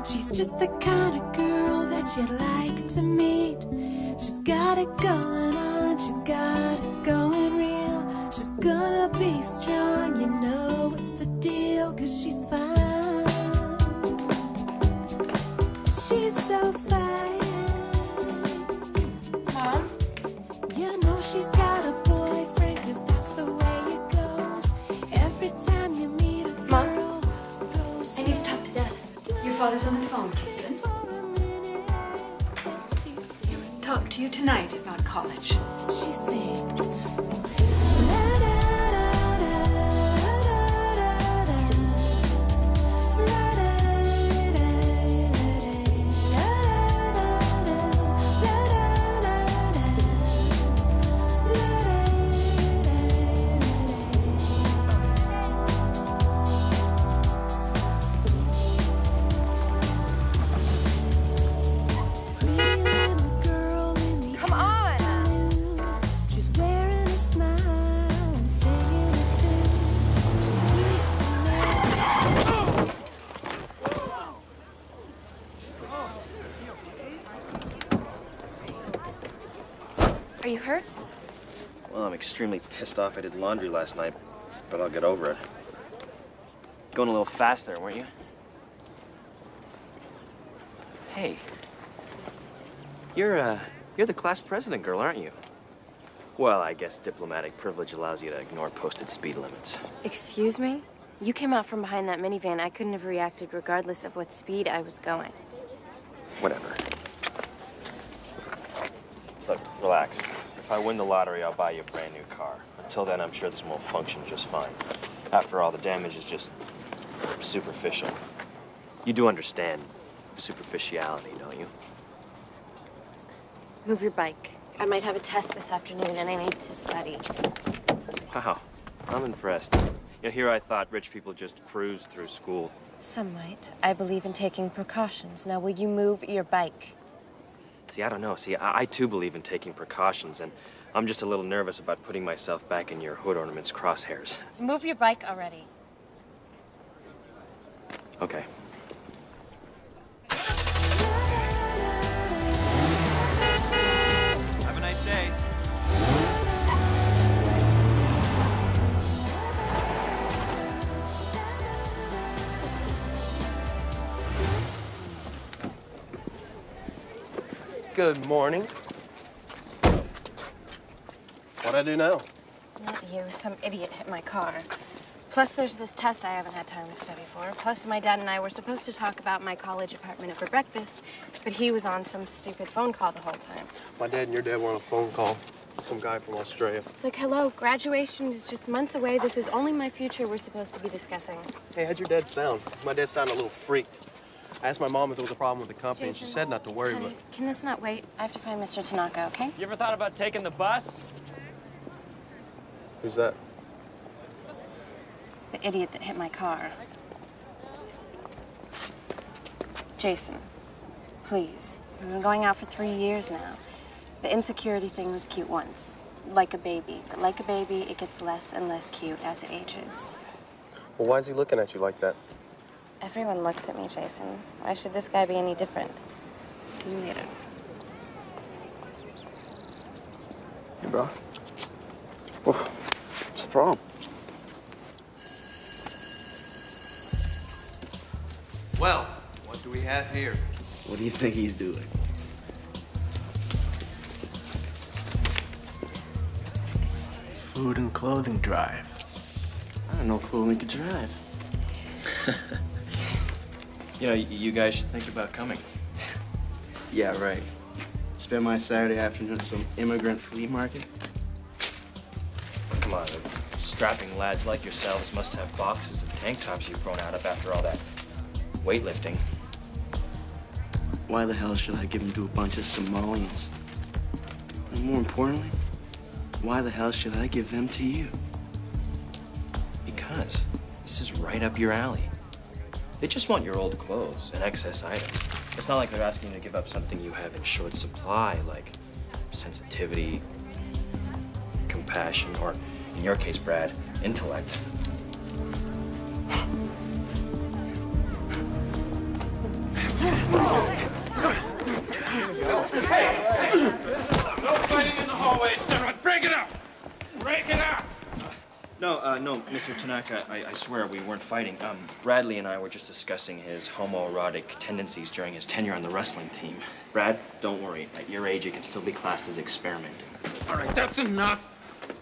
She's just the kind of girl that you'd like to meet. She's got it going on, she's got it going real. She's gonna be strong, you know what's the deal, 'cause she's fine. She's so fine. Mom? You know she's got a boyfriend, 'cause that's the way it goes. Every time you meet a girl, I need to talk to Dad. Your father's on the phone, Kristen. He'll talk to you tonight about college. She sings. Are you hurt? Well, I'm extremely pissed off I did laundry last night, but I'll get over it. Going a little fast there, weren't you? Hey, you're the class president girl, aren't you? Well, I guess diplomatic privilege allows you to ignore posted speed limits. Excuse me? You came out from behind that minivan. I couldn't have reacted regardless of what speed I was going. Whatever. Look, relax. If I win the lottery, I'll buy you a brand new car. Until then, I'm sure this one will function just fine. After all, the damage is just superficial. You do understand superficiality, don't you? Move your bike. I might have a test this afternoon and I need to study. Wow, I'm impressed. You know, here I thought rich people just cruised through school. Some might. I believe in taking precautions. Now, will you move your bike? See, I don't know. See, I too believe in taking precautions, and I'm just a little nervous about putting myself back in your hood ornament's crosshairs. Move your bike already. Okay. Have a nice day. Good morning. What'd I do now? Not you. Some idiot hit my car. Plus, there's this test I haven't had time to study for. Plus, my dad and I were supposed to talk about my college apartment over breakfast, but he was on some stupid phone call the whole time. My dad and your dad were on a phone call with some guy from Australia. It's like, hello, graduation is just months away. This is only my future we're supposed to be discussing. Hey, how'd your dad sound? 'Cause my dad sounded a little freaked. I asked my mom if there was a problem with the company, and she said not to worry, Honey, but... can this not wait? I have to find Mr. Tanaka, okay? You ever thought about taking the bus? Who's that? The idiot that hit my car. Jason, please. We've been going out for 3 years now. The insecurity thing was cute once, like a baby. But like a baby, it gets less and less cute as it ages. Well, why is he looking at you like that? Everyone looks at me, Jason. Why should this guy be any different? See you later. Hey, bro. What's the problem? Well, what do we have here? What do you think he's doing? Food and clothing drive. I don't know clothing could drive. You know, you guys should think about coming. Yeah, right. Spend my Saturday afternoon at some immigrant flea market. Come on, strapping lads like yourselves must have boxes of tank tops you've thrown out of after all that weightlifting. Why the hell should I give them to a bunch of Somalians? And more importantly, why the hell should I give them to you? Because this is right up your alley. They just want your old clothes and excess items. It's not like they're asking you to give up something you have in short supply, like sensitivity, compassion, or, in your case, Brad, intellect. No fighting in the hallways. Break it up! Break it up! No, Mr. Tanaka, I swear we weren't fighting. Bradley and I were just discussing his homoerotic tendencies during his tenure on the wrestling team. Brad, don't worry. At your age, it can still be classed as experimenting. All right, that's enough.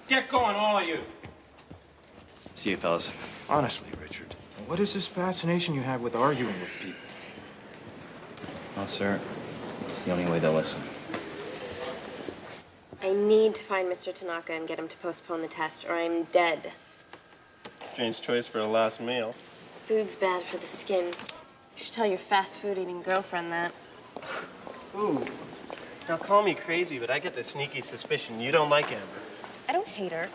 Get going, all of you. See you, fellas. Honestly, Richard, what is this fascination you have with arguing with people? Well, sir, it's the only way they'll listen. I need to find Mr. Tanaka and get him to postpone the test, or I'm dead. Strange choice for a last meal. Food's bad for the skin. You should tell your fast food eating girlfriend that. Ooh. Now, call me crazy, but I get the sneaky suspicion you don't like Amber. I don't hate her,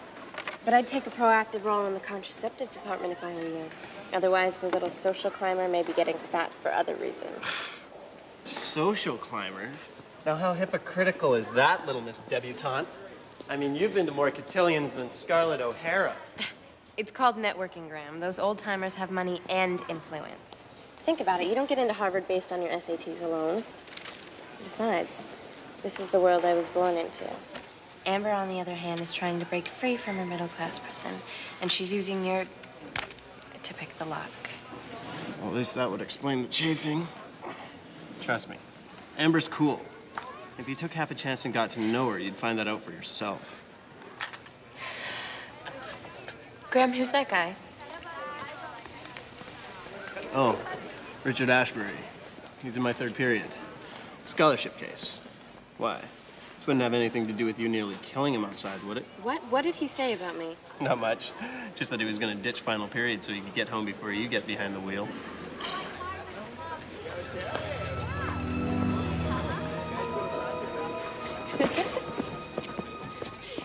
but I'd take a proactive role in the contraceptive department if I were you. Otherwise, the little social climber may be getting fat for other reasons. Social climber? Now, how hypocritical is that, little Miss Debutante? I mean, you've been to more cotillions than Scarlett O'Hara. It's called networking, Graham. Those old-timers have money and influence. Think about it. You don't get into Harvard based on your SATs alone. Besides, this is the world I was born into. Amber, on the other hand, is trying to break free from her middle-class person, and she's using your... to pick the lock. Well, at least that would explain the chafing. Trust me, Amber's cool. If you took half a chance and got to know her, you'd find that out for yourself. Graham, who's that guy? Oh, Richard Ashbury. He's in my third period. Scholarship case. Why? This wouldn't have anything to do with you nearly killing him outside, would it? What did he say about me? Not much. Just that he was gonna ditch final period so he could get home before you get behind the wheel.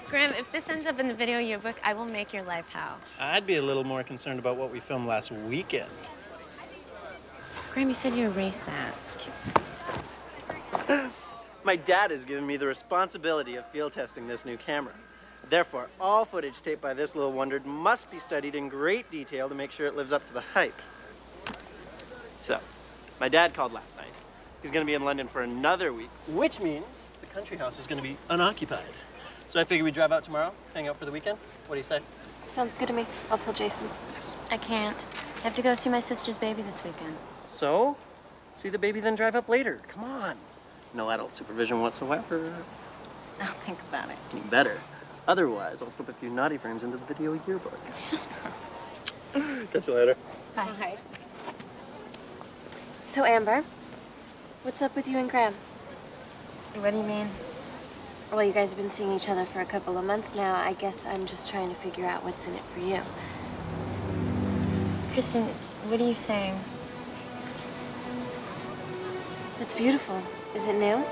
Graham, if this ends up in the video yearbook, I will make your life hell. I'd be a little more concerned about what we filmed last weekend. Graham, you said you erased that. My dad has given me the responsibility of field testing this new camera. Therefore, all footage taped by this little wonder must be studied in great detail to make sure it lives up to the hype. So, my dad called last night. He's gonna be in London for another week, which means the country house is gonna be unoccupied. So I figure we drive out tomorrow, hang out for the weekend. What do you say? Sounds good to me. I'll tell Jason. I can't. I have to go see my sister's baby this weekend. So? See the baby, then drive up later. Come on. No adult supervision whatsoever. I'll think about it. You better. Otherwise, I'll slip a few naughty frames into the video yearbook. Shut up. Catch you later. Bye. Bye. So, Amber, what's up with you and Graham? What do you mean? Well, you guys have been seeing each other for a couple of months now. I guess I'm just trying to figure out what's in it for you. Kristen, what are you saying? It's beautiful. Is it new?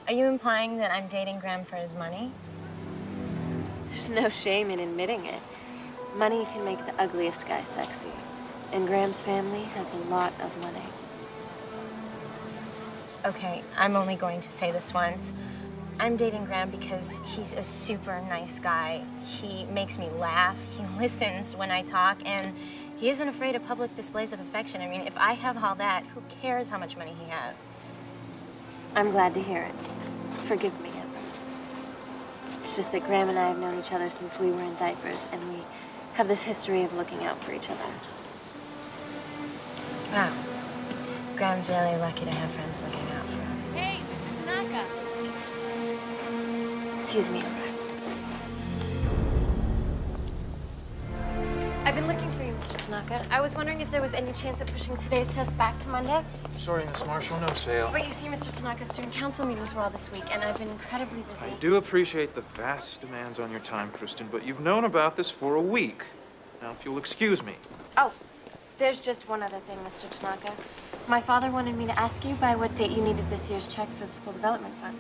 Are you implying that I'm dating Graham for his money? There's no shame in admitting it. Money can make the ugliest guy sexy. And Graham's family has a lot of money. Okay, I'm only going to say this once. I'm dating Graham because he's a super nice guy. He makes me laugh, he listens when I talk, and he isn't afraid of public displays of affection. I mean, if I have all that, who cares how much money he has? I'm glad to hear it. Forgive me, Amber. It's just that Graham and I have known each other since we were in diapers, and we have this history of looking out for each other. Wow. Graham's really lucky to have friends looking out for him. Hey, Mr. Tanaka. Excuse me, Amber. I've been looking for you, Mr. Tanaka. I was wondering if there was any chance of pushing today's test back to Monday. Sorry, Miss Marshall, no sale. But you see, Mr. Tanaka, student council meetings were all this week, and I've been incredibly busy. I do appreciate the vast demands on your time, Kristen, but you've known about this for a week. Now, if you'll excuse me. Oh, there's just one other thing, Mr. Tanaka. My father wanted me to ask you by what date you needed this year's check for the school development fund.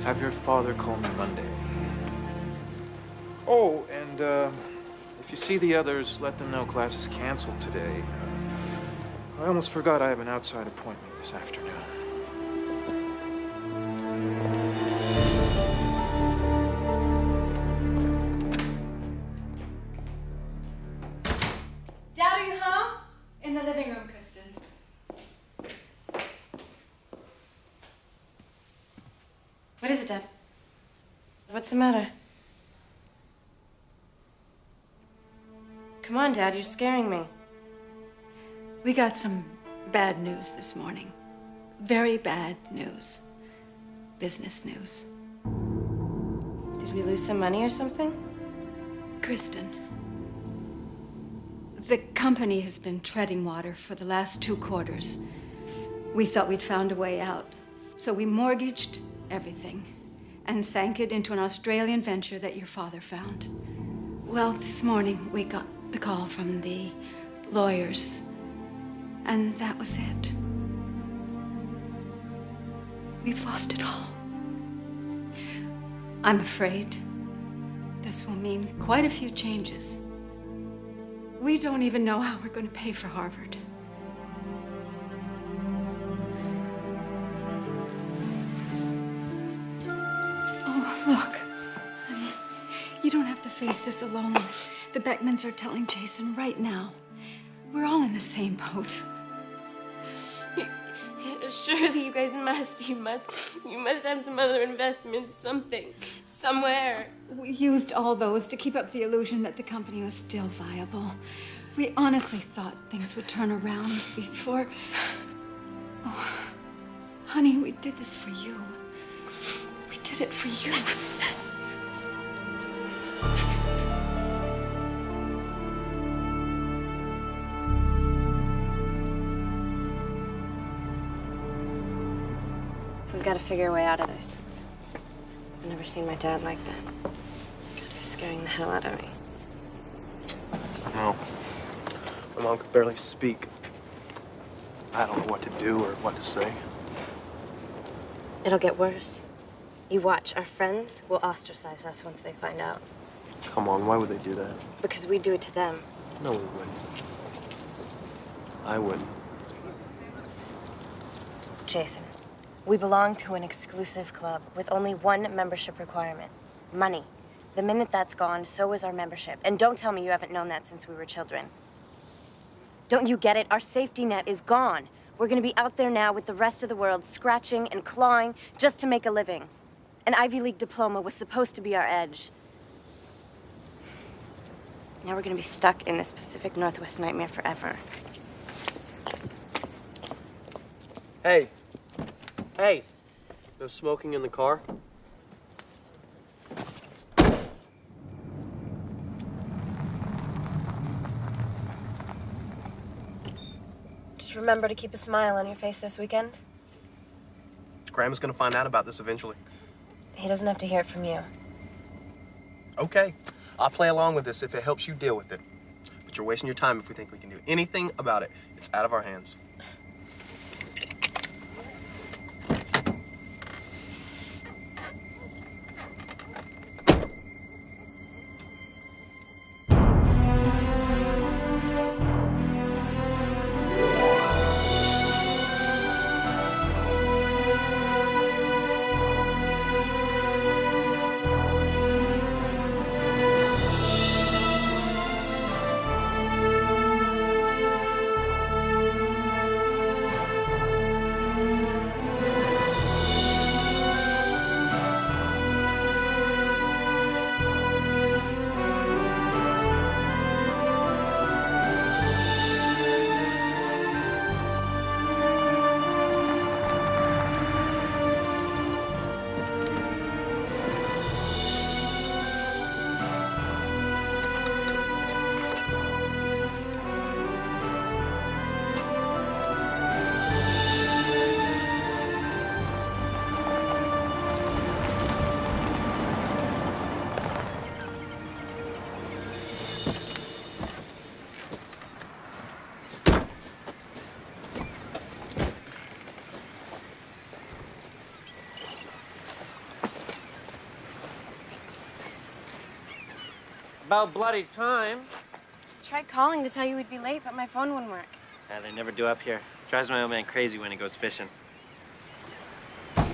Have your father call me Monday. Oh, and if you see the others, let them know class is canceled today. I almost forgot I have an outside appointment this afternoon. What's the matter? Come on, Dad, you're scaring me. We got some bad news this morning. Very bad news. Business news. Did we lose some money or something? Kristen, the company has been treading water for the last 2 quarters. We thought we'd found a way out, so we mortgaged everything and sank it into an Australian venture that your father found. Well, this morning we got the call from the lawyers, and that was it. We've lost it all. I'm afraid this will mean quite a few changes. We don't even know how we're going to pay for Harvard. Oh, look. Honey, you don't have to face this alone. The Beckmans are telling Jason right now. We're all in the same boat. Surely you guys must. You must have some other investments, something, somewhere. We used all those to keep up the illusion that the company was still viable. We honestly thought things would turn around before... Oh, honey, we did this for you. We did it for you. We've got to figure a way out of this. I've never seen my dad like that. God, he was scaring the hell out of me. No. My mom could barely speak. I don't know what to do or what to say. It'll get worse. You watch. Our friends will ostracize us once they find out. Come on, why would they do that? Because we do it to them. No, we wouldn't. I wouldn't. Jason, we belong to an exclusive club with only one membership requirement: money. The minute that's gone, so is our membership. And don't tell me you haven't known that since we were children. Don't you get it? Our safety net is gone. We're gonna be out there now with the rest of the world, scratching and clawing just to make a living. An Ivy League diploma was supposed to be our edge. Now we're gonna be stuck in this Pacific Northwest nightmare forever. Hey. Hey. No smoking in the car? Just remember to keep a smile on your face this weekend. Graham's gonna find out about this eventually. He doesn't have to hear it from you. Okay. I'll play along with this if it helps you deal with it. But you're wasting your time if we think we can do anything about it. It's out of our hands. About bloody time. Tried calling to tell you we'd be late, but my phone wouldn't work. Yeah, they never do up here. Drives my old man crazy when he goes fishing. You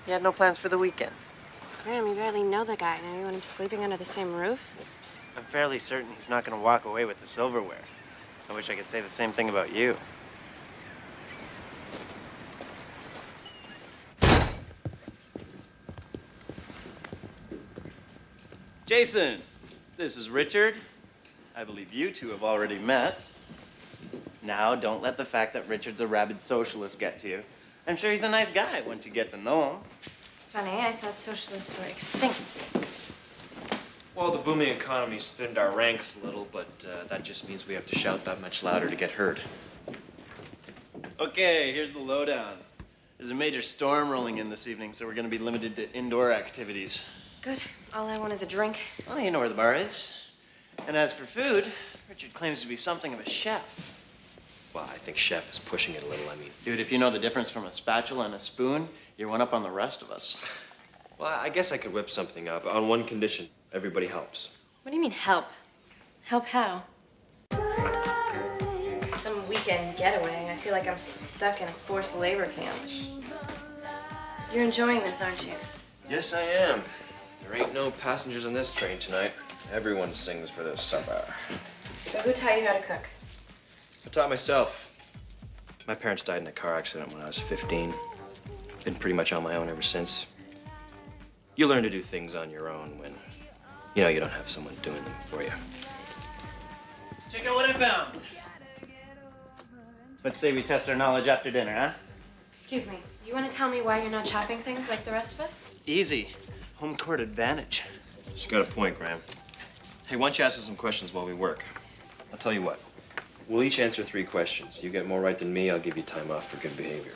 had no plans for the weekend? Graham, you barely know the guy. Now you want him sleeping under the same roof? I'm fairly certain he's not going to walk away with the silverware. I wish I could say the same thing about you. Jason, this is Richard. I believe you two have already met. Now, don't let the fact that Richard's a rabid socialist get to you. I'm sure he's a nice guy once you get to know him. Funny, I thought socialists were extinct. Well, the booming economy's thinned our ranks a little, but that just means we have to shout that much louder to get heard. Okay, here's the lowdown. There's a major storm rolling in this evening, so we're gonna be limited to indoor activities. Good. All I want is a drink. Well, you know where the bar is. And as for food, Richard claims to be something of a chef. Well, I think Chef is pushing it a little. I mean, Dude, if you know the difference from a spatula and a spoon, you're one up on the rest of us. well, I guess I could whip something up on one condition. Everybody helps. What do you mean, help? Help how? Some weekend getaway. I feel like I'm stuck in a forced labor camp. You're enjoying this, aren't you? Yes, I am. There ain't no passengers on this train tonight. Everyone sings for their supper. So who taught you how to cook? I taught myself. My parents died in a car accident when I was 15. Been pretty much on my own ever since. You learn to do things on your own when, you know, you don't have someone doing them for you. Check out what I found. Let's say we test our knowledge after dinner, huh? Excuse me. You want to tell me why you're not chopping things like the rest of us? Easy. Home court advantage. She's got a point, Graham. Hey, why don't you ask us some questions while we work? I'll tell you what. We'll each answer 3 questions. You get more right than me, I'll give you time off for good behavior.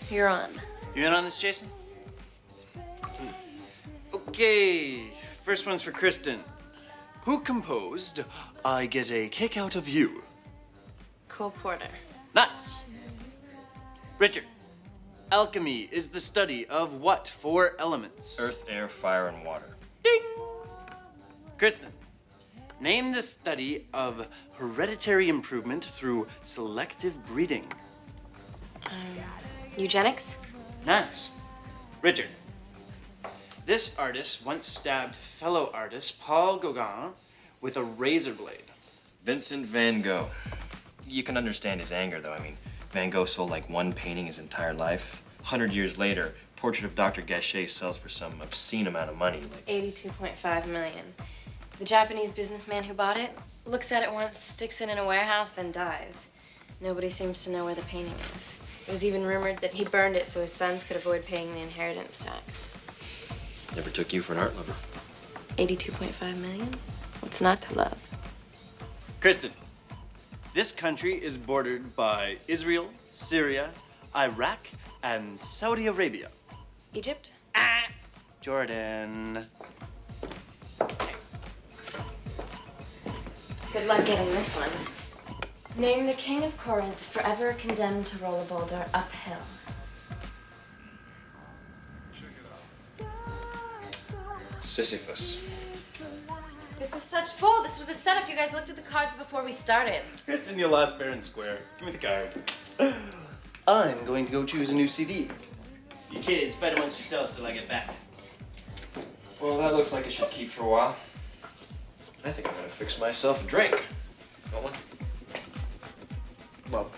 You're on. You in on this, Jason? Okay, first one's for Kristen. Who composed I Get a Kick Out of You? Cole Porter. Nice. Richard, alchemy is the study of what 4 elements? Earth, air, fire, and water. Ding! Kristen, name the study of hereditary improvement through selective breeding. Eugenics? Nice. Richard, this artist once stabbed fellow artist Paul Gauguin with a razor blade. Vincent van Gogh. You can understand his anger, though. I mean, Van Gogh sold like 1 painting his entire life. 100 years later, Portrait of Dr. Gachet sells for some obscene amount of money. Like 82.5 million. The Japanese businessman who bought it looks at it once, sticks it in a warehouse, then dies. Nobody seems to know where the painting is. It was even rumored that he burned it so his sons could avoid paying the inheritance tax. Never took you for an art lover. 82.5 million? What's not to love? Kristen, this country is bordered by Israel, Syria, Iraq, and Saudi Arabia. Egypt? Jordan. Good luck getting this one. Name the king of Corinth forever condemned to roll a boulder uphill. Sisyphus. This is such bull. This was a setup. You guys looked at the cards before we started. Kristen, you lost fair and square. Give me the card. I'm going to go choose a new CD. You kids fight amongst yourselves till I get back. Well, that looks like it should keep for a while. I think I'm gonna fix myself a drink. Want one? Well,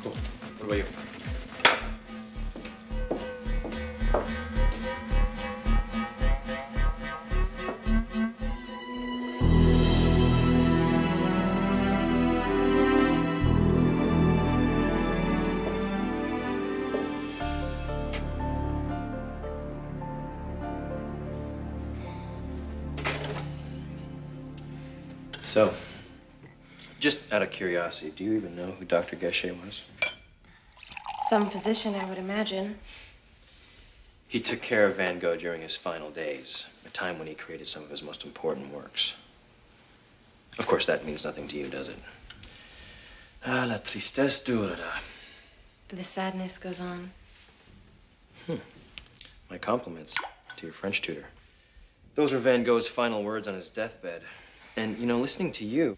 cool. What about you? So, just out of curiosity, do you even know who Dr. Gachet was? Some physician, I would imagine. He took care of Van Gogh during his final days, a time when he created some of his most important works. Of course, that means nothing to you, does it? Ah, la tristesse durera. The sadness goes on. My compliments to your French tutor. Those were Van Gogh's final words on his deathbed. And, you know, listening to you,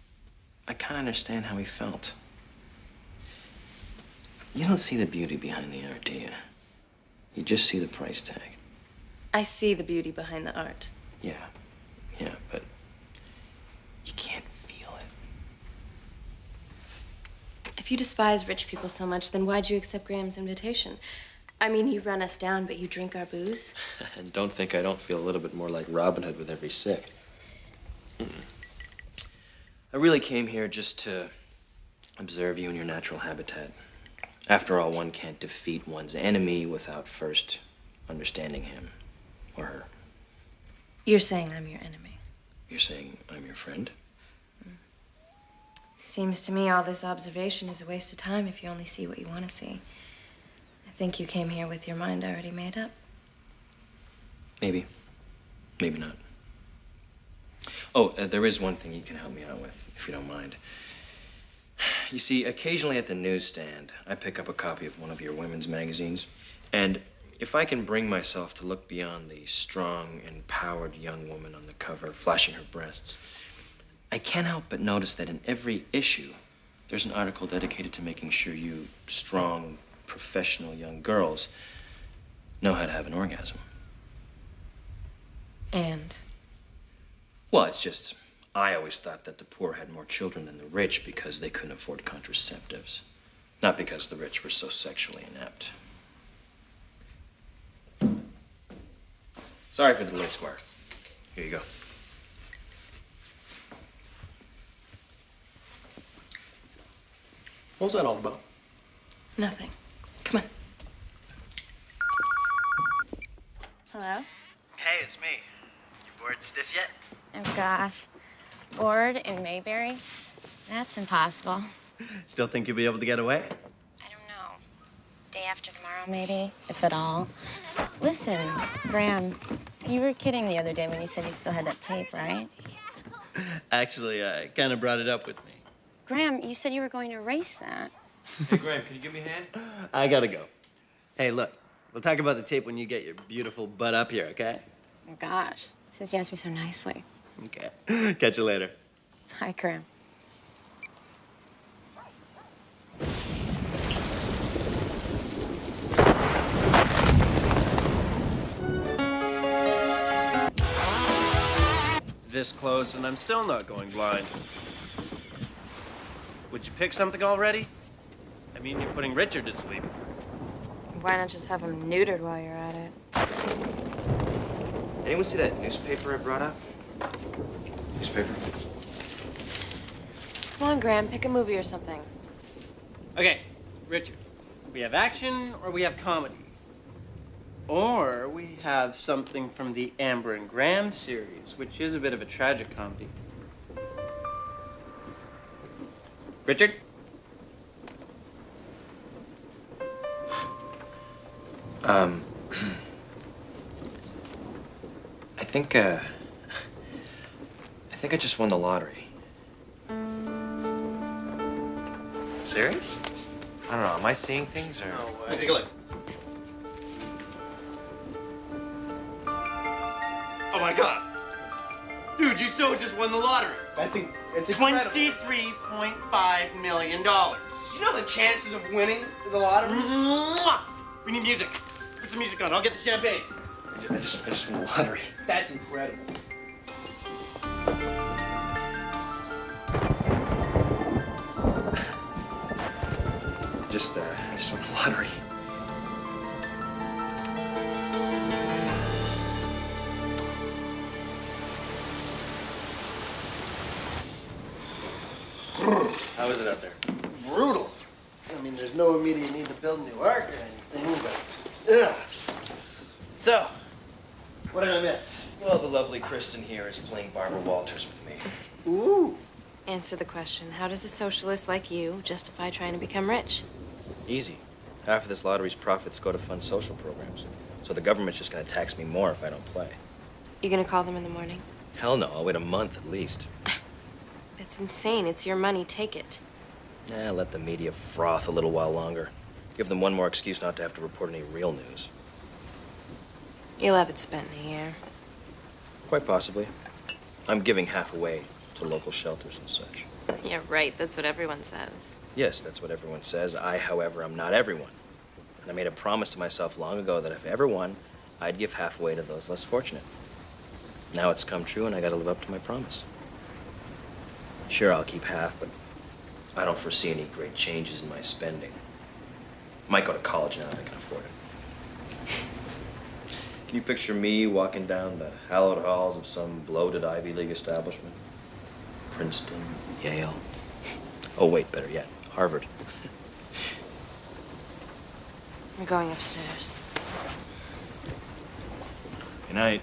I kind of understand how he felt. You don't see the beauty behind the art, do you? You just see the price tag. I see the beauty behind the art. Yeah, but you can't feel it. If you despise rich people so much, then why'd you accept Graham's invitation? I mean, you run us down, but you drink our booze. And don't think I don't feel a little bit more like Robin Hood with every sip. I really came here just to observe you in your natural habitat. After all, one can't defeat one's enemy without first understanding him or her. You're saying I'm your enemy. You're saying I'm your friend? Seems to me all this observation is a waste of time if you only see what you want to see. I think you came here with your mind already made up. Maybe. Maybe not. Oh, there is one thing you can help me out with, if you don't mind. You see, occasionally at the newsstand, I pick up a copy of one of your women's magazines, and if I can bring myself to look beyond the strong, empowered young woman on the cover, flashing her breasts, I can't help but notice that in every issue, there's an article dedicated to making sure you strong, professional young girls know how to have an orgasm. And? Well, it's just, I always thought that the poor had more children than the rich because they couldn't afford contraceptives. Not because the rich were so sexually inept. Sorry for the delay, Squire. Here you go. What was that all about? Nothing. Come on. Hello? Hey, it's me. You bored stiff yet? Oh, gosh. Bored in Mayberry? That's impossible. Still think you'll be able to get away? I don't know. Day after tomorrow, maybe, if at all. Listen, Graham, you were kidding the other day when you said you still had that tape, right? Actually, I kind of brought it up with me. Graham, you said you were going to erase that. Hey, Graham, can you give me a hand? I gotta go. Hey, look, we'll talk about the tape when you get your beautiful butt up here, okay? Oh, gosh. Since you asked me so nicely. Okay. Catch you later. Hi, Graham. This close, and I'm still not going blind. Would you pick something already? I mean, you're putting Richard to sleep. Why not just have him neutered while you're at it? Anyone see that newspaper I brought up? Newspaper? Come on, Graham, pick a movie or something. Okay, Richard. We have action or we have comedy. Or we have something from the Amber and Graham series, which is a bit of a tragic comedy. Richard? I think I just won the lottery. Serious? I don't know, am I seeing things or? No way. Take a look. Oh my God. Dude, you so just won the lottery. It's incredible. $23.5 million. You know the chances of winning the lottery? Mwah! We need music. Put some music on. I'll get the champagne. I just won the lottery. That's incredible. I just won the lottery. How is it out there? Brutal. I mean, there's no immediate need to build a new ark or anything, but ugh. So, what did I miss? Well, the lovely Kristen here is playing Barbara Walters with me. Ooh. Answer the question. How does a socialist like you justify trying to become rich? Easy. Half of this lottery's profits go to fund social programs. So the government's just gonna tax me more if I don't play. You gonna call them in the morning? Hell no, I'll wait a month at least. That's insane. It's your money. Take it. Let the media froth a little while longer. Give them one more excuse not to have to report any real news. You'll have it spent in the air. Quite possibly. I'm giving half away to local shelters and such. Yeah, right. That's what everyone says. Yes, that's what everyone says. I, however, am not everyone. And I made a promise to myself long ago that if ever won, I'd give half away to those less fortunate. Now it's come true, and I gotta live up to my promise. Sure, I'll keep half, but I don't foresee any great changes in my spending. Might go to college now that I can afford it. Can you picture me walking down the hallowed halls of some bloated Ivy League establishment? Princeton, Yale. Oh, wait, better yet, Harvard. I'm going upstairs. Good night.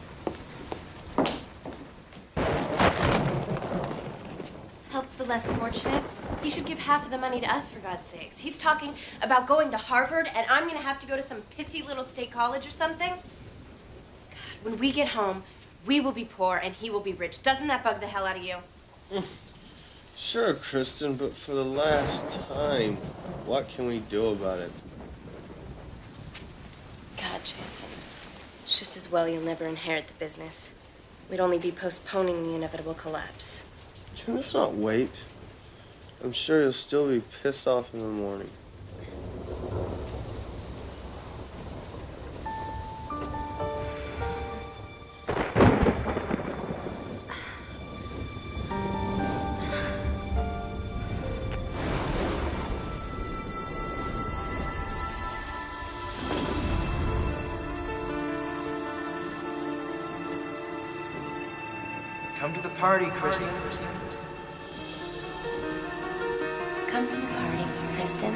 Help the less fortunate. He should give half of the money to us, for God's sakes. He's talking about going to Harvard, and I'm gonna have to go to some pissy little state college or something. God, when we get home, we will be poor and he will be rich. Doesn't that bug the hell out of you? Sure, Kristen, but for the last time, what can we do about it? God, Jason. It's just as well you'll never inherit the business. We'd only be postponing the inevitable collapse. Can this not wait? I'm sure you'll still be pissed off in the morning. Come to the party, Kristen. Come to the party, Kristen.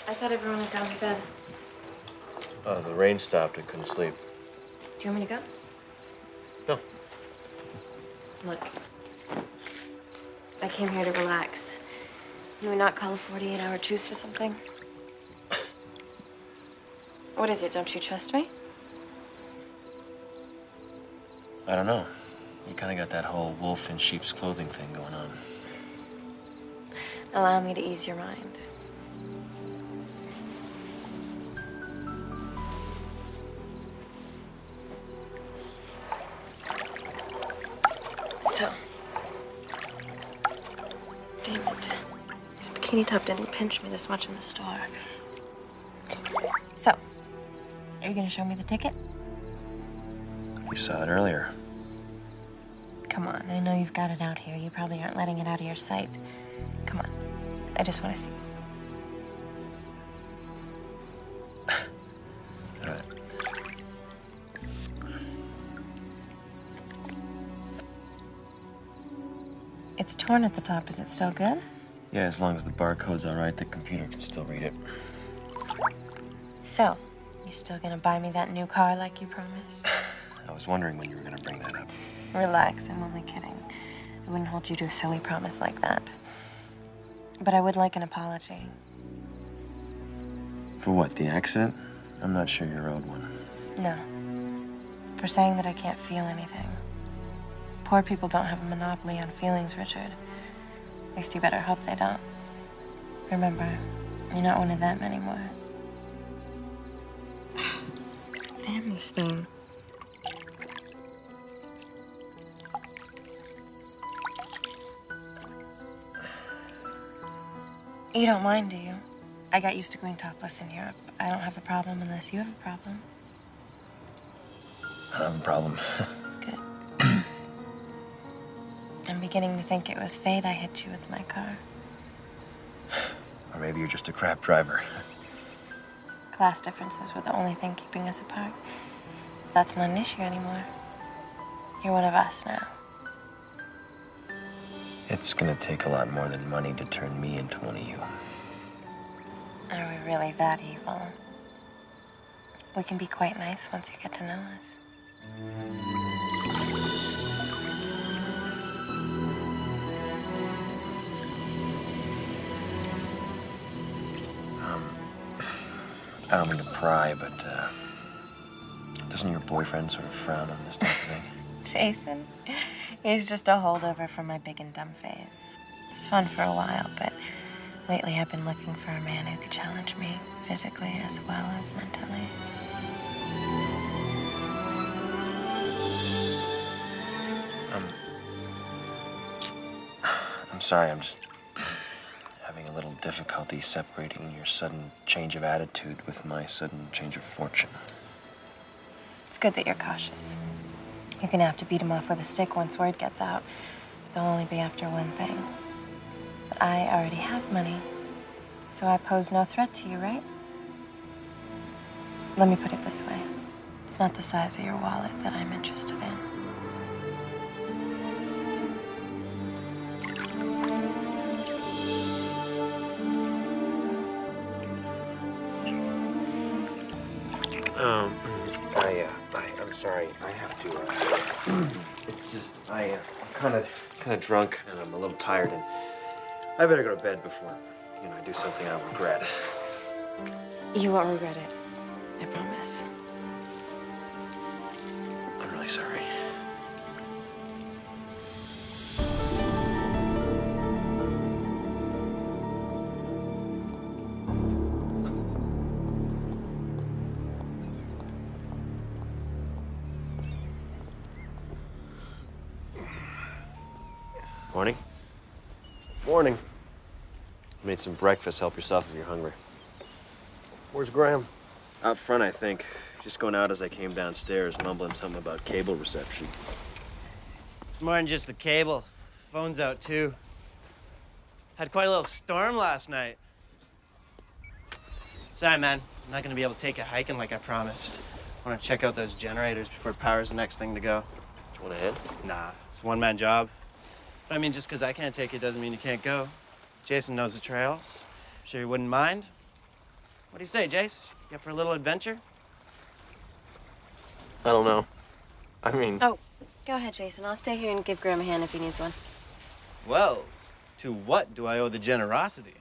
I thought everyone had gone to bed. Oh, the rain stopped. I couldn't sleep. Do you want me to go? No. Look, I came here to relax. Can we not call a 48-hour truce or something? What is it? Don't you trust me? I don't know. You kind of got that whole wolf in sheep's clothing thing going on. Allow me to ease your mind. So, damn it. This bikini top didn't pinch me this much in the store. So, are you gonna show me the ticket? You saw it earlier. Come on, I know you've got it out here. You probably aren't letting it out of your sight. Come on, I just want to see. All right. It's torn at the top. Is it still good? Yeah, as long as the barcode's all right, the computer can still read it. So, you still gonna buy me that new car like you promised? I was wondering when you were gonna bring that up. Relax, I'm only kidding. I wouldn't hold you to a silly promise like that. But I would like an apology. For what, the accident? I'm not sure you're owed one. No. For saying that I can't feel anything. Poor people don't have a monopoly on feelings, Richard. At least you better hope they don't. Remember, you're not one of them anymore. Damn this thing. You don't mind, do you? I got used to going topless in Europe. I don't have a problem unless you have a problem. I don't have a problem. Good. I'm beginning to think it was fate I hit you with my car. Or maybe you're just a crap driver. Class differences were the only thing keeping us apart. That's not an issue anymore. You're one of us now. It's gonna take a lot more than money to turn me into one of you. Are we really that evil? We can be quite nice once you get to know us. I don't mean to pry, but doesn't your boyfriend sort of frown on this type of thing? Jason? He's just a holdover from my big and dumb phase. It was fun for a while, but lately I've been looking for a man who could challenge me physically as well as mentally. I'm sorry, I'm just having a little difficulty separating your sudden change of attitude with my sudden change of fortune. It's good that you're cautious. You're gonna have to beat him off with a stick once word gets out. They'll only be after one thing. But I already have money, so I pose no threat to you, right? Let me put it this way. It's not the size of your wallet that I'm interested in. I'm sorry. I have to. It's just I'm kind of drunk and I'm a little tired and I better go to bed before I do something I'll regret. You won't regret it. I promise. I'm really sorry. Morning. Morning. Made some breakfast. Help yourself if you're hungry. Where's Graham? Out front, I think. Just going out as I came downstairs, mumbling something about cable reception. It's more than just the cable. Phone's out, too. Had quite a little storm last night. Sorry, man. I'm not gonna be able to take you hiking like I promised. I want to check out those generators before power's the next thing to go. Do you want to head? Nah, it's a one-man job. But I mean, just because I can't take you doesn't mean you can't go. Jason knows the trails. I'm sure he wouldn't mind. What do you say, Jace? You up for a little adventure? I don't know. I mean... Oh, go ahead, Jason. I'll stay here and give Graham a hand if he needs one. Well, to what do I owe the generosity?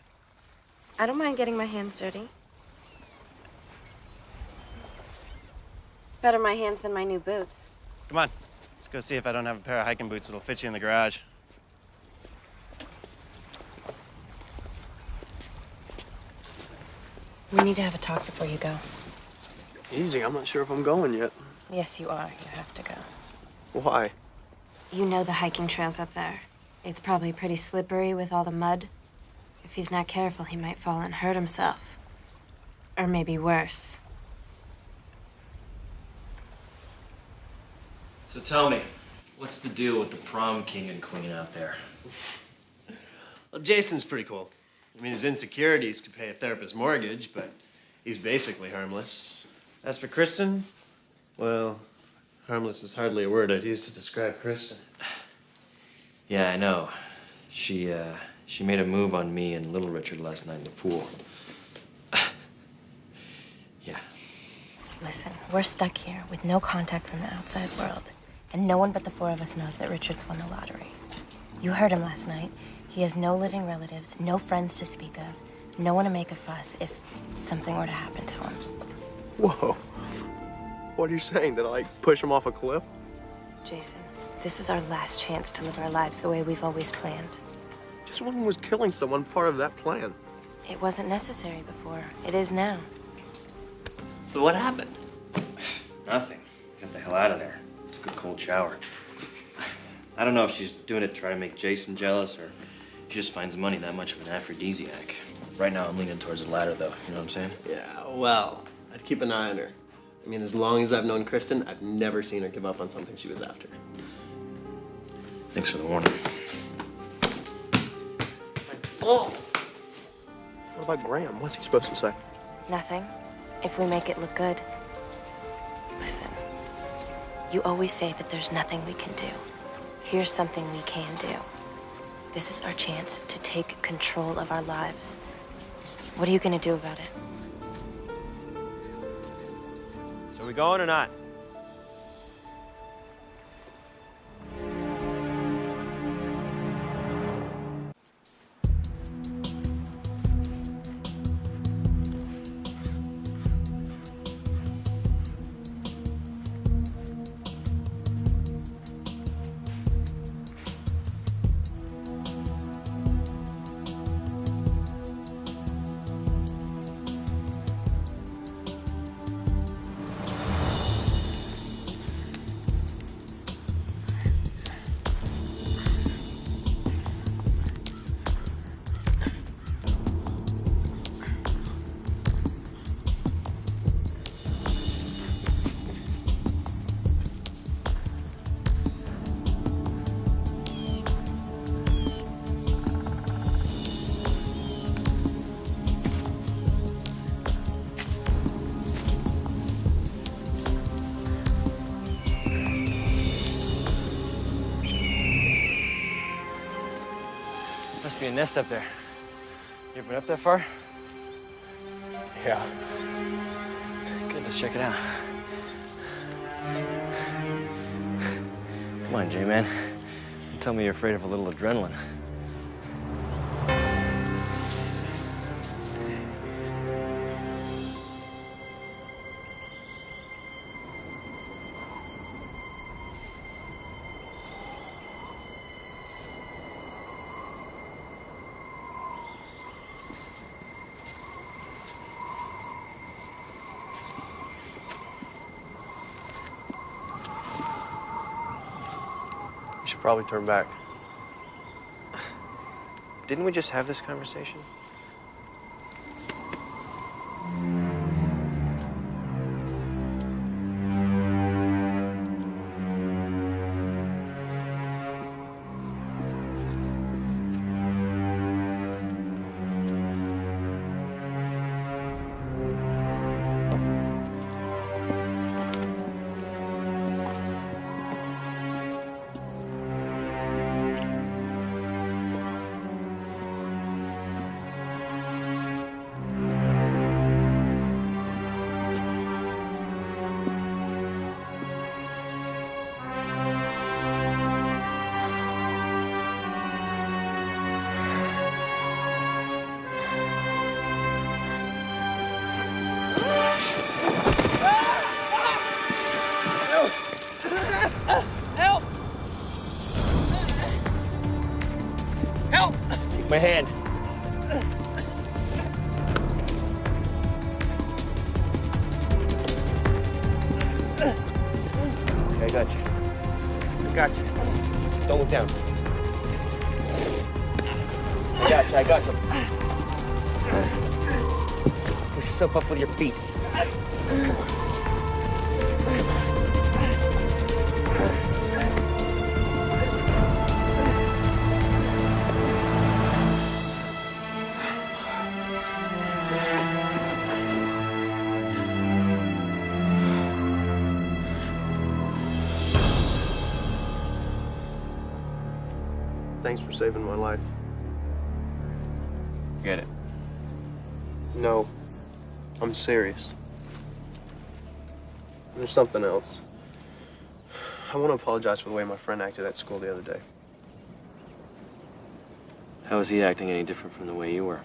I don't mind getting my hands dirty. Better my hands than my new boots. Come on, let's go see if I don't have a pair of hiking boots that'll fit you in the garage. We need to have a talk before you go. Easy, I'm not sure if I'm going yet. Yes, you are. You have to go. Why? You know the hiking trails up there. It's probably pretty slippery with all the mud. If he's not careful, he might fall and hurt himself. Or maybe worse. So tell me, what's the deal with the prom king and queen out there? Well, Jason's pretty cool. I mean, his insecurities could pay a therapist's mortgage, but he's basically harmless. As for Kristen, well, harmless is hardly a word I'd use to describe Kristen. Yeah, I know. She made a move on me and Little Richard last night in the pool. Yeah. Listen, we're stuck here with no contact from the outside world. And no one but the four of us knows that Richard's won the lottery. You heard him last night. He has no living relatives, no friends to speak of, no one to make a fuss if something were to happen to him. Whoa. What are you saying? Did I, like, push him off a cliff? Jason, this is our last chance to live our lives the way we've always planned. Just when was killing someone part of that plan? It wasn't necessary before. It is now. So what happened? Nothing. Get the hell out of there. It's a good cold shower. I don't know if she's doing it to try to make Jason jealous or she just finds money that much of an aphrodisiac. Right now, I'm leaning towards the latter, though. You know what I'm saying? Yeah, well, I'd keep an eye on her. I mean, as long as I've known Kristen, I've never seen her give up on something she was after. Thanks for the warning. Oh! What about Graham? What's he supposed to say? Nothing. if we make it look good. Listen, you always say that there's nothing we can do. Here's something we can do. This is our chance to take control of our lives. What are you gonna do about it? So we going or not? Must be a nest up there. You ever been up that far? Yeah. Good, let's check it out. Come on, J-Man. Tell me you're afraid of a little adrenaline. You should probably turn back. Didn't we just have this conversation? My hand. Okay, I got you. I got you. Don't look down. I got you. Push yourself up with your feet. Thanks for saving my life. Get it? No, I'm serious. There's something else. I want to apologize for the way my friend acted at school the other day. How was he acting any different from the way you were?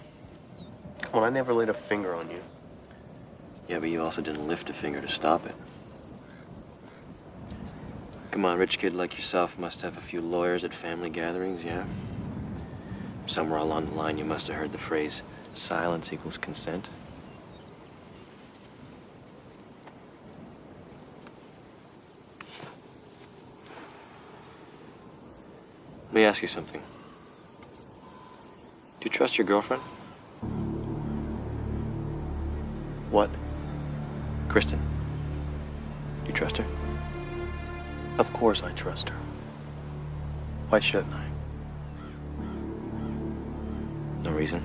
Come on, I never laid a finger on you. Yeah, but you also didn't lift a finger to stop it. Come on, rich kid like yourself must have a few lawyers at family gatherings, yeah? Somewhere along the line, you must have heard the phrase, silence equals consent. Let me ask you something. Do you trust your girlfriend? What? Kristen. Do you trust her? Of course I trust her. Why shouldn't I? No reason.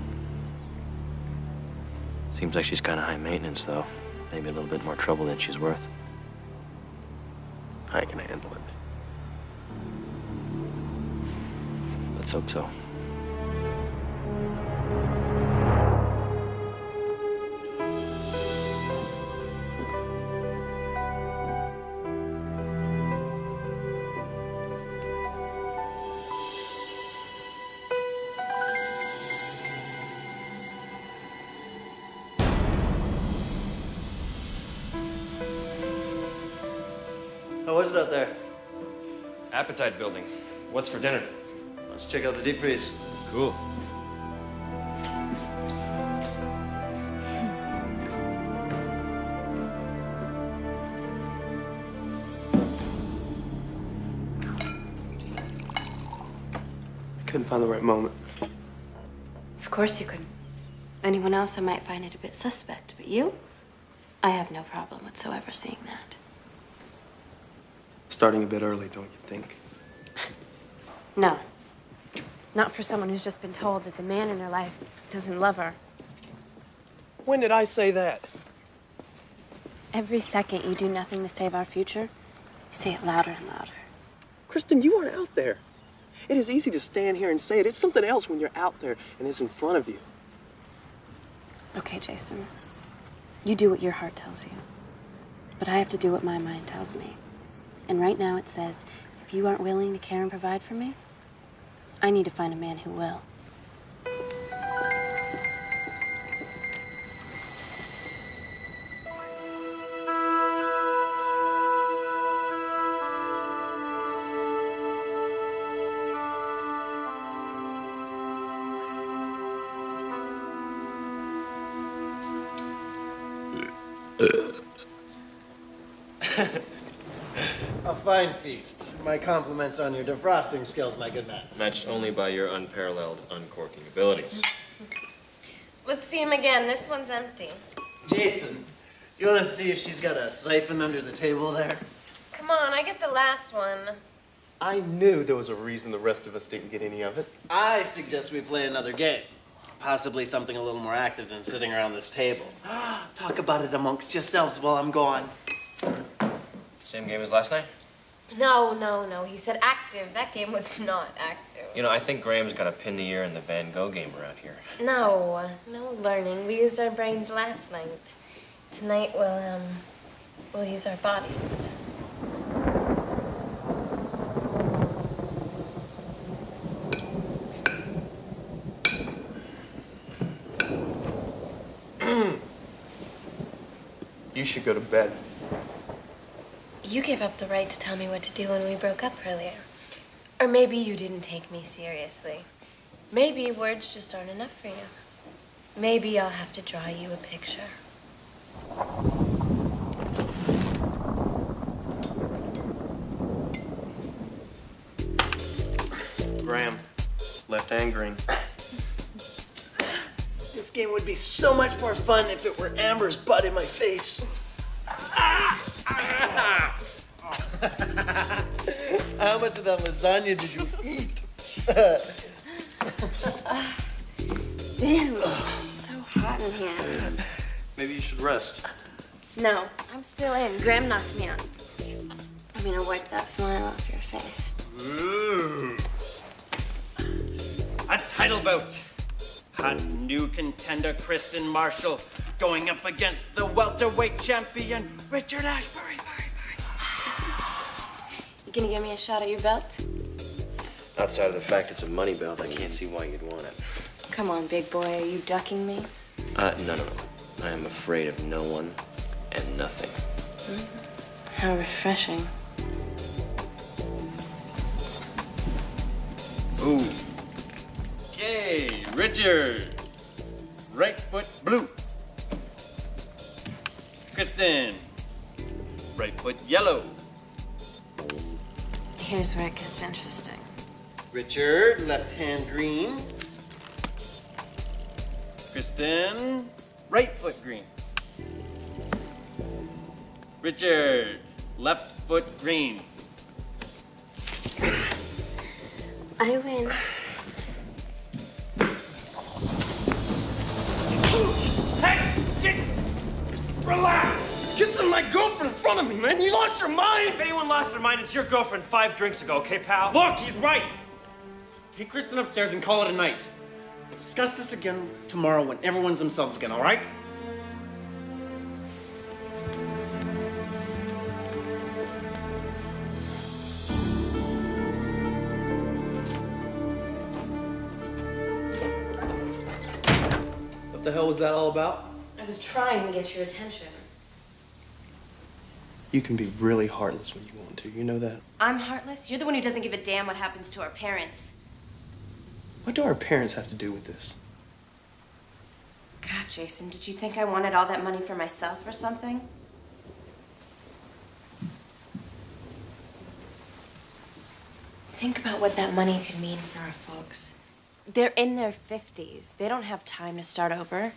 Seems like she's kind of high maintenance, though. Maybe a little bit more trouble than she's worth. I can handle it. Let's hope so. How was it out there? Appetite building. What's for dinner? Let's check out the deep freeze. Cool. I couldn't find the right moment. Of course you couldn't. Anyone else, I might find it a bit suspect, but you? I have no problem whatsoever seeing that. Starting a bit early, don't you think? No. Not for someone who's just been told that the man in her life doesn't love her. When did I say that? Every second you do nothing to save our future, you say it louder and louder. Kristen, you weren't out there. It is easy to stand here and say it. It's something else when you're out there and it's in front of you. Okay, Jason. You do what your heart tells you. But I have to do what my mind tells me. And right now it says, if you aren't willing to care and provide for me, I need to find a man who will. A fine feast. My compliments on your defrosting skills, my good man. Matched only by your unparalleled uncorking abilities. Let's see him again. This one's empty. Jason, do you want to see if she's got a siphon under the table there? Come on, I get the last one. I knew there was a reason the rest of us didn't get any of it. I suggest we play another game. Possibly something a little more active than sitting around this table. Talk about it amongst yourselves while I'm gone. Same game as last night? No, no, no. He said active. That game was not active. You know, I think Graham's got a pin the ear in the Van Gogh game around here. No, no learning. We used our brains last night. Tonight we'll use our bodies. You should go to bed. You gave up the right to tell me what to do when we broke up earlier. Or maybe you didn't take me seriously. Maybe words just aren't enough for you. Maybe I'll have to draw you a picture. Graham, left hand green. This game would be so much more fun if it were Amber's butt in my face. How much of that lasagna did you eat? Damn, it's so hot in here. Maybe you should rest. No, I'm still in. Graham knocked me out. I'm gonna wipe that smile off your face. Ooh. A title bout. Hot new contender Kristen Marshall going up against the welterweight champion Richard Ashbury. You gonna give me a shot at your belt? Outside of the fact it's a money belt, I can't see why you'd want it. Come on, big boy. Are you ducking me? No. I am afraid of no one and nothing. How refreshing. Ooh. Okay, Richard. Right foot blue. Kristen. Right foot yellow. Here's where it gets interesting. Richard, left hand green. Kristen, right foot green. Richard, left foot green. I win. Hey, Jason! Relax! my girlfriend in front of me, man. You lost your mind. If anyone lost their mind, it's your girlfriend 5 drinks ago, okay, pal? Look, he's right. Take Kristen upstairs and call it a night. We'll discuss this again tomorrow when everyone's themselves again, all right? What the hell was that all about? I was trying to get your attention. You can be really heartless when you want to. You know that? I'm heartless? You're the one who doesn't give a damn what happens to our parents. What do our parents have to do with this? God, Jason, did you think I wanted all that money for myself or something? Think about what that money could mean for our folks. They're in their 50s. They don't have time to start over.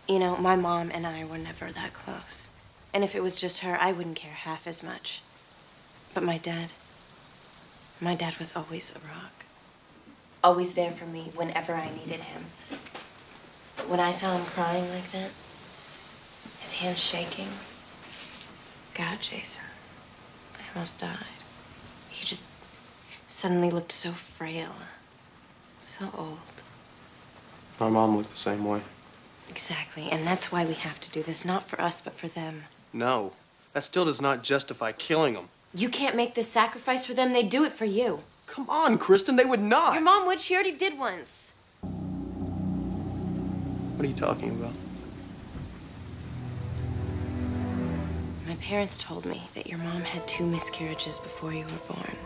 You know, my mom and I were never that close. And if it was just her, I wouldn't care half as much. But my dad was always a rock. Always there for me whenever I needed him. But when I saw him crying like that, his hands shaking, God, Jason, I almost died. He just suddenly looked so frail, so old. Our mom looked the same way. Exactly, and that's why we have to do this, not for us, but for them. No, that still does not justify killing them. You can't make this sacrifice for them. They'd do it for you. Come on, Kristen, they would not. Your mom would. She already did once. What are you talking about? My parents told me that your mom had 2 miscarriages before you were born.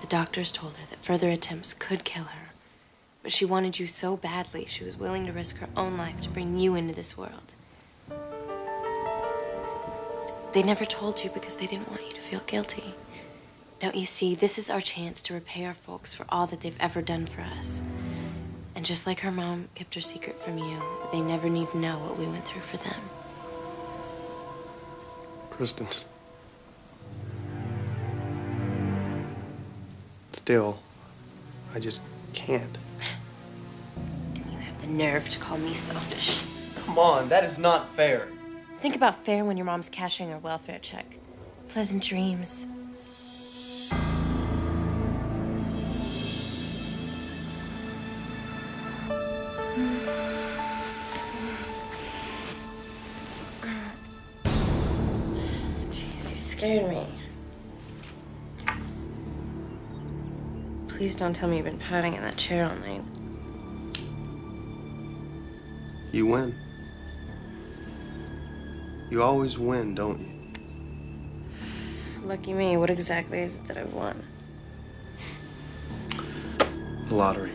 The doctors told her that further attempts could kill her, but she wanted you so badly she was willing to risk her own life to bring you into this world. They never told you because they didn't want you to feel guilty. Don't you see, this is our chance to repay our folks for all that they've ever done for us. And just like her mom kept her secret from you, they never need to know what we went through for them. Kristen. Still, I just can't. And you have the nerve to call me selfish. Come on, that is not fair. Think about fair when your mom's cashing her welfare check. Pleasant dreams. Jeez, you scared me. Please don't tell me you've been pouting in that chair all night. You win. You always win, don't you? Lucky me, what exactly is it that I won? The lottery.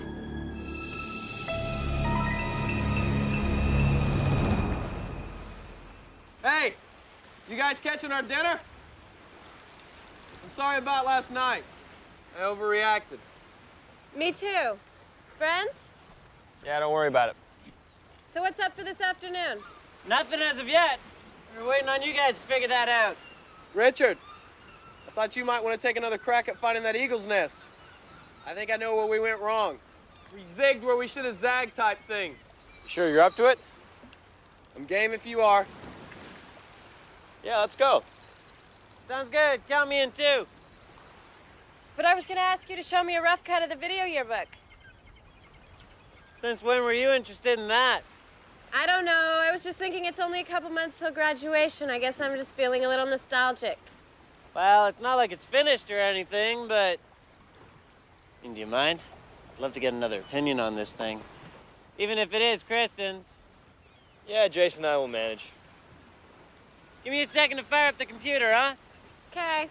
Hey, you guys catching our dinner? I'm sorry about last night. I overreacted. Me too. Friends? Yeah, don't worry about it. So what's up for this afternoon? Nothing as of yet. We're waiting on you guys to figure that out. Richard, I thought you might want to take another crack at finding that eagle's nest. I think I know where we went wrong. We zigged where we should have zagged type thing. You sure you're up to it? I'm game if you are. Yeah, let's go. Sounds good. Count me in too. But I was going to ask you to show me a rough cut of the video yearbook. Since when were you interested in that? I don't know. I was just thinking it's only a couple months till graduation. I guess I'm just feeling a little nostalgic. Well, it's not like it's finished or anything, but... do you mind? I'd love to get another opinion on this thing. Even if it is Kristen's. Yeah, Jason and I will manage. Give me a second to fire up the computer, huh? Okay.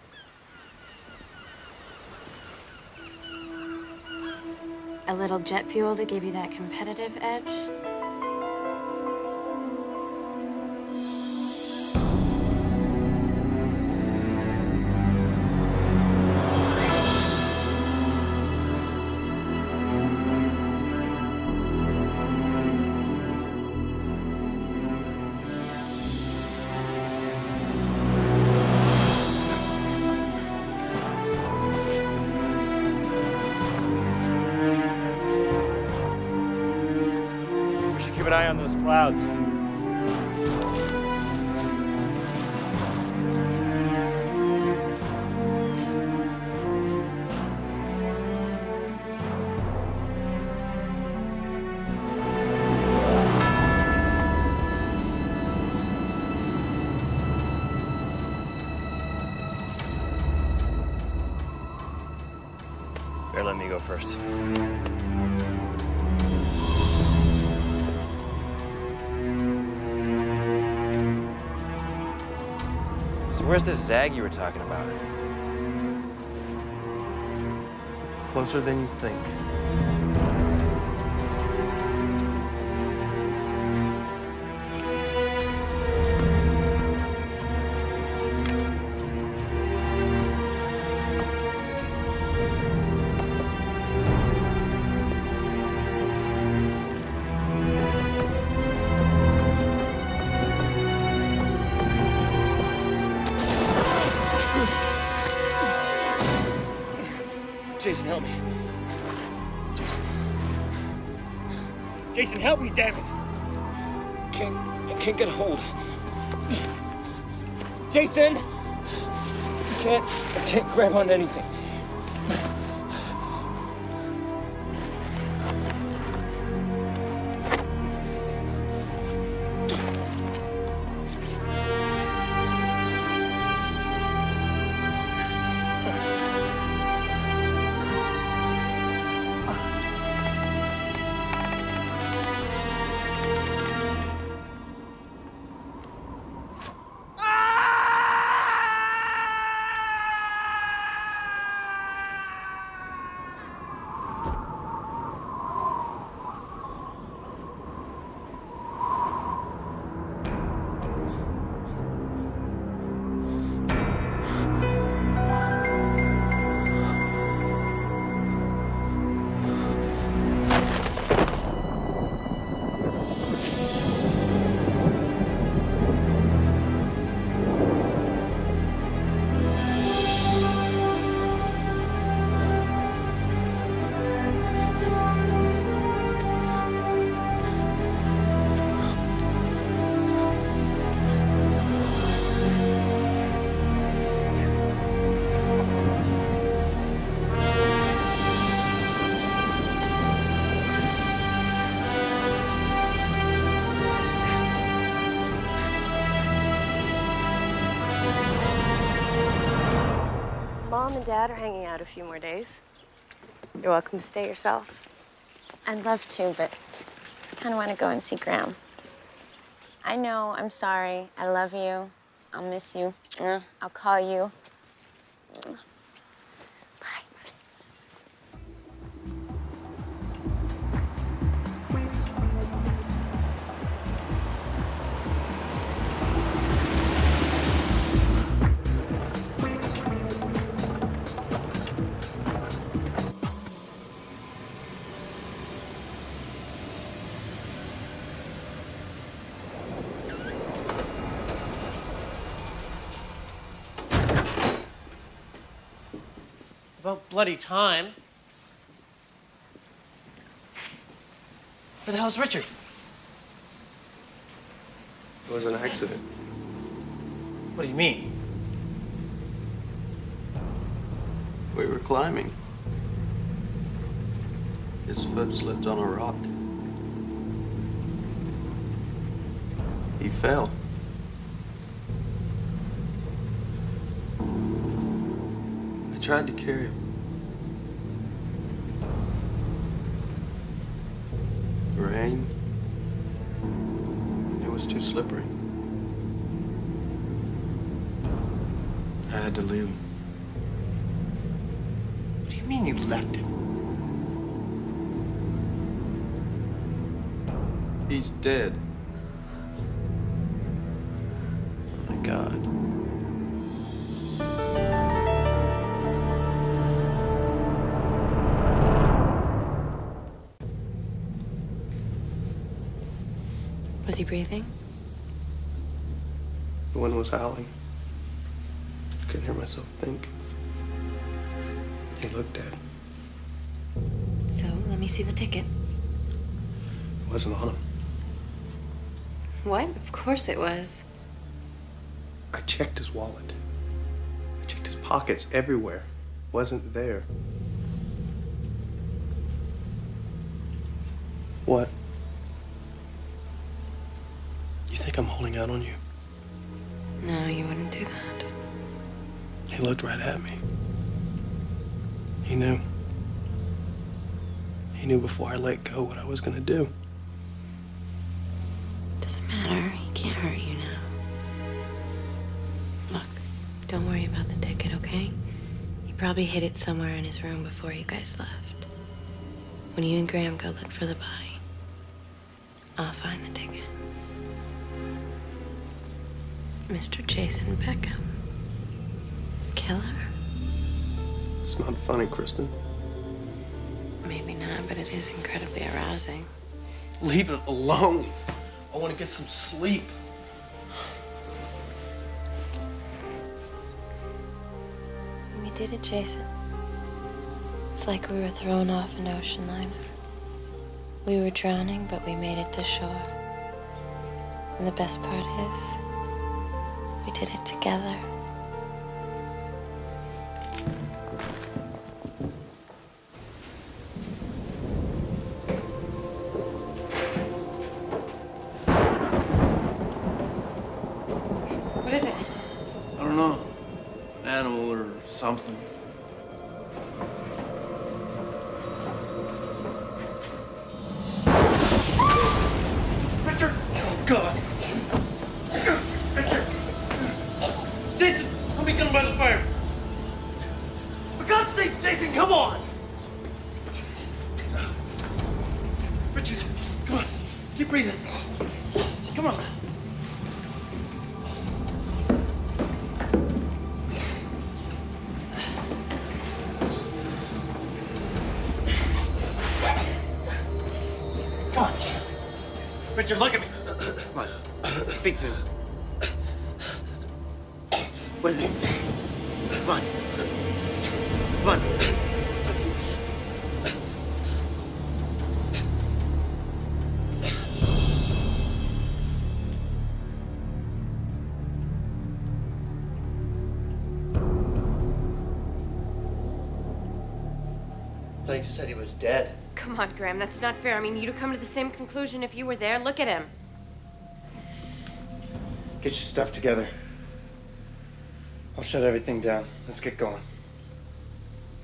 A little jet fuel to give you that competitive edge? We should keep an eye on those clouds. first. So where's this zag you were talking about? Closer than you think. Jason, help me. Jason. Jason, help me, damn it. I can't get a hold. Jason! I can't grab on anything. Mom and Dad are hanging out a few more days. You're welcome to stay yourself. I'd love to, but I kind of want to go and see Graham. I know, I'm sorry. I love you. I'll miss you. I'll call you. About bloody time. Where the hell's Richard? It was an accident. What do you mean? We were climbing. His foot slipped on a rock. He fell. I tried to carry him. Rain. It was too slippery. I had to leave him. What do you mean you left him? He's dead. Oh my God. Was he breathing? The wind was howling. I couldn't hear myself think. He looked dead. So, let me see the ticket. It wasn't on him. What? Of course it was. I checked his wallet. I checked his pockets everywhere. Wasn't there. What? You think I'm holding out on you? No, you wouldn't do that. He looked right at me. He knew. He knew before I let go what I was gonna do. Doesn't matter. He can't hurt you now. Look, don't worry about the ticket, okay? He probably hid it somewhere in his room before you guys left. When you and Graham go look for the body, I'll find the ticket. Mr. Jason Beckham. Killer? It's not funny, Kristen. Maybe not, but it is incredibly arousing. Leave it alone. I want to get some sleep. We did it, Jason. It's like we were thrown off an ocean liner. We were drowning, but we made it to shore. And the best part is, we did it together. What is it? I don't know. An animal or something. Richard! Oh, God! Richard! Jason! Let me get him by the fire! For God's sake, Jason, come on! Richard, come on. Keep breathing. Come on. Come on. Richard, look at me. Come on. Speak to me. What is it? Come on. Come on. I thought you said he was dead. Come on, Graham, that's not fair. I mean, you'd have come to the same conclusion if you were there. Look at him. Get your stuff together. I'll shut everything down. Let's get going.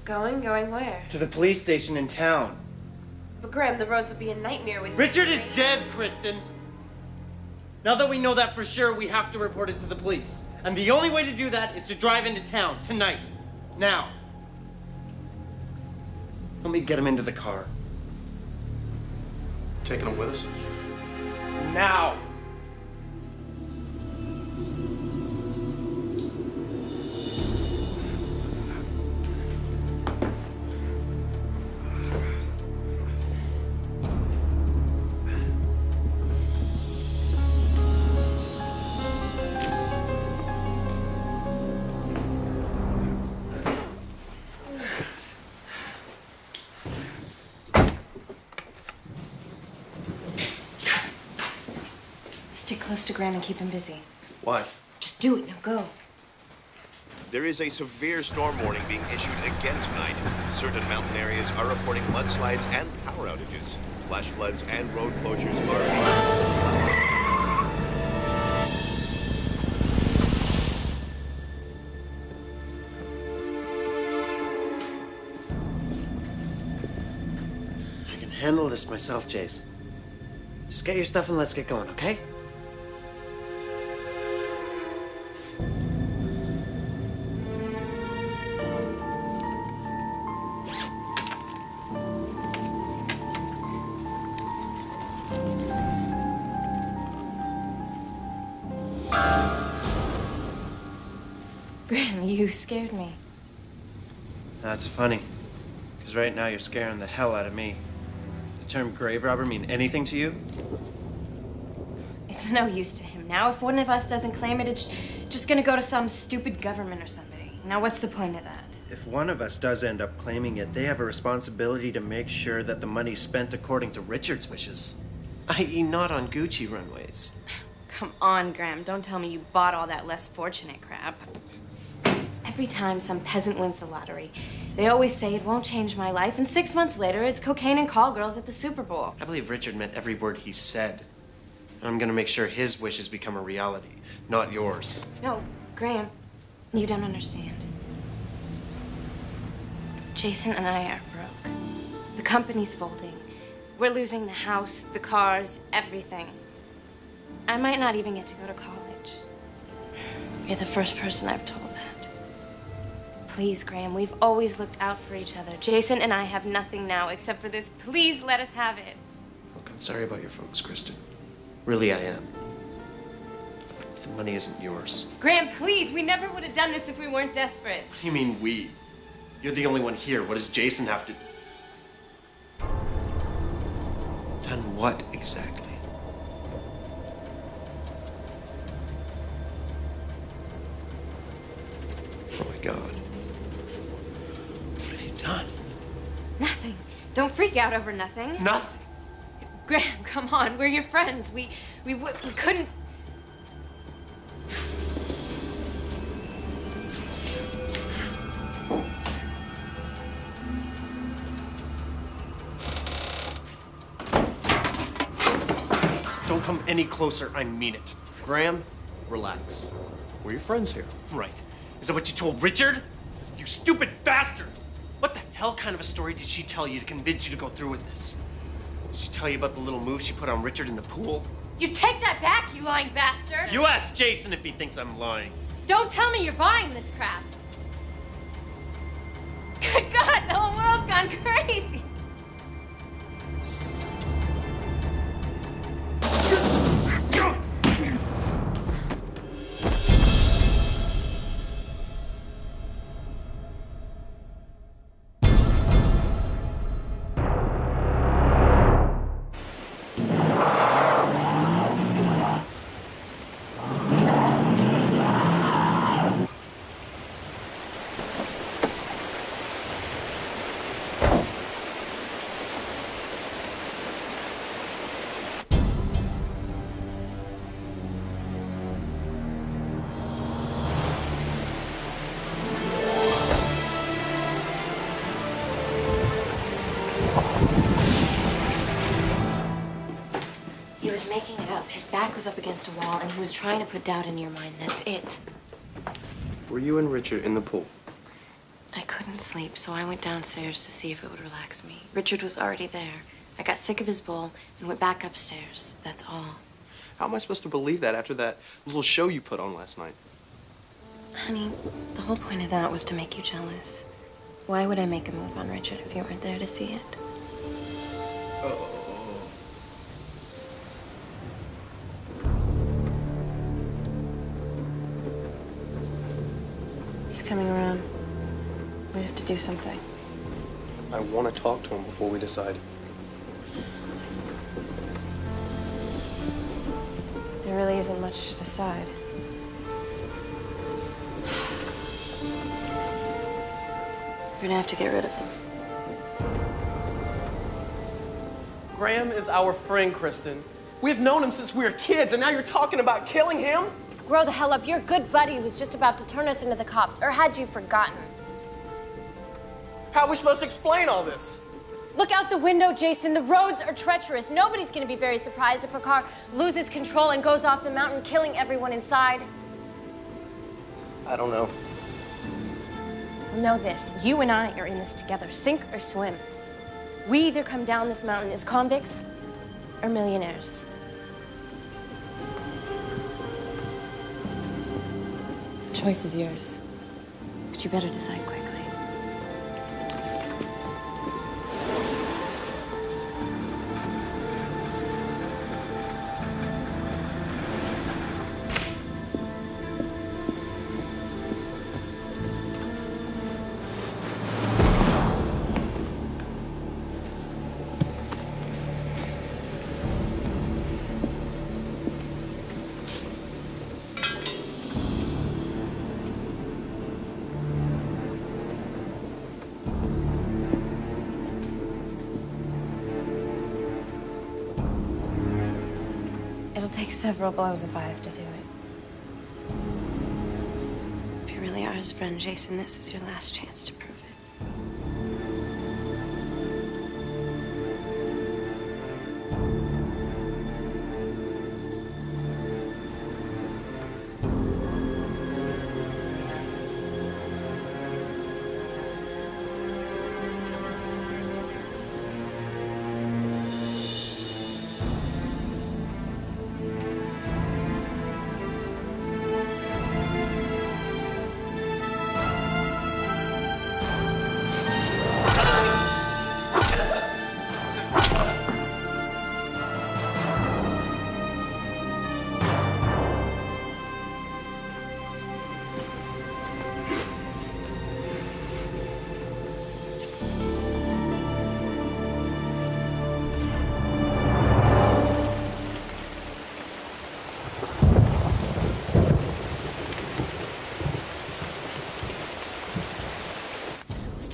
Going where? To the police station in town. But Graham, the roads would be a nightmare with Richard is dead, Kristen. Now that we know that for sure, we have to report it to the police. And the only way to do that is to drive into town tonight. Now. Let me get him into the car. Taking him with us? Now! Stick close to Graham and keep him busy. Why? Just do it. Now go. There is a severe storm warning being issued again tonight. Certain mountain areas are reporting mudslides and power outages. Flash floods and road closures are I can handle this myself, Jason. Just get your stuff and let's get going, okay? Graham, you scared me. That's funny. Because right now you're scaring the hell out of me. The term grave robber mean anything to you? It's no use to him now. If one of us doesn't claim it, it's just gonna go to some stupid government or somebody. Now, what's the point of that? If one of us does end up claiming it, they have a responsibility to make sure that the money's spent according to Richard's wishes. I.e. not on Gucci runways. Come on, Graham. Don't tell me you bought all that less fortunate crap. Every time some peasant wins the lottery, they always say it won't change my life, and 6 months later, it's cocaine and call girls at the Super Bowl. I believe Richard meant every word he said. And I'm gonna make sure his wishes become a reality, not yours. No, Graham, you don't understand. Jason and I are broke. The company's folding. We're losing the house, the cars, everything. I might not even get to go to college. You're the first person I've told that. Please, Graham, we've always looked out for each other. Jason and I have nothing now except for this. Please let us have it. Look, I'm sorry about your folks, Kristen. Really, I am. The money isn't yours. Graham, please, we never would have done this if we weren't desperate. What do you mean, we? You're the only one here. What does Jason have to... Done what, exactly? Oh, my God. What have you done? Nothing. Don't freak out over nothing. Nothing? Graham, come on. We're your friends. We couldn't... Don't come any closer. I mean it. Graham, relax. We're your friends here. Right. Is that what you told Richard? You stupid bastard! What the hell kind of a story did she tell you to convince you to go through with this? Did she tell you about the little move she put on Richard in the pool? You take that back, you lying bastard! You ask Jason if he thinks I'm lying. Don't tell me you're buying this crap. Good God, the whole world's gone crazy. He was making it up. His back was up against a wall, and he was trying to put doubt in your mind. That's it. Were you and Richard in the pool? I couldn't sleep, so I went downstairs to see if it would relax me. Richard was already there. I got sick of his bull and went back upstairs. That's all. How am I supposed to believe that after that little show you put on last night? Honey, the whole point of that was to make you jealous. Why would I make a move on Richard if you weren't there to see it? Oh. He's coming around. We have to do something. I want to talk to him before we decide. There really isn't much to decide. We're gonna have to get rid of him. Graham is our friend, Kristen. We've known him since we were kids, and now you're talking about killing him? Grow the hell up. Your good buddy was just about to turn us into the cops. Or had you forgotten? How are we supposed to explain all this? Look out the window, Jason. The roads are treacherous. Nobody's going to be very surprised if a car loses control and goes off the mountain, killing everyone inside. I don't know. Know this. You and I are in this together, sink or swim. We either come down this mountain as convicts or millionaires. Choice is yours, but you better decide quickly. It'll take several blows if I have to do it. If you really are his friend, Jason, this is your last chance to prove it.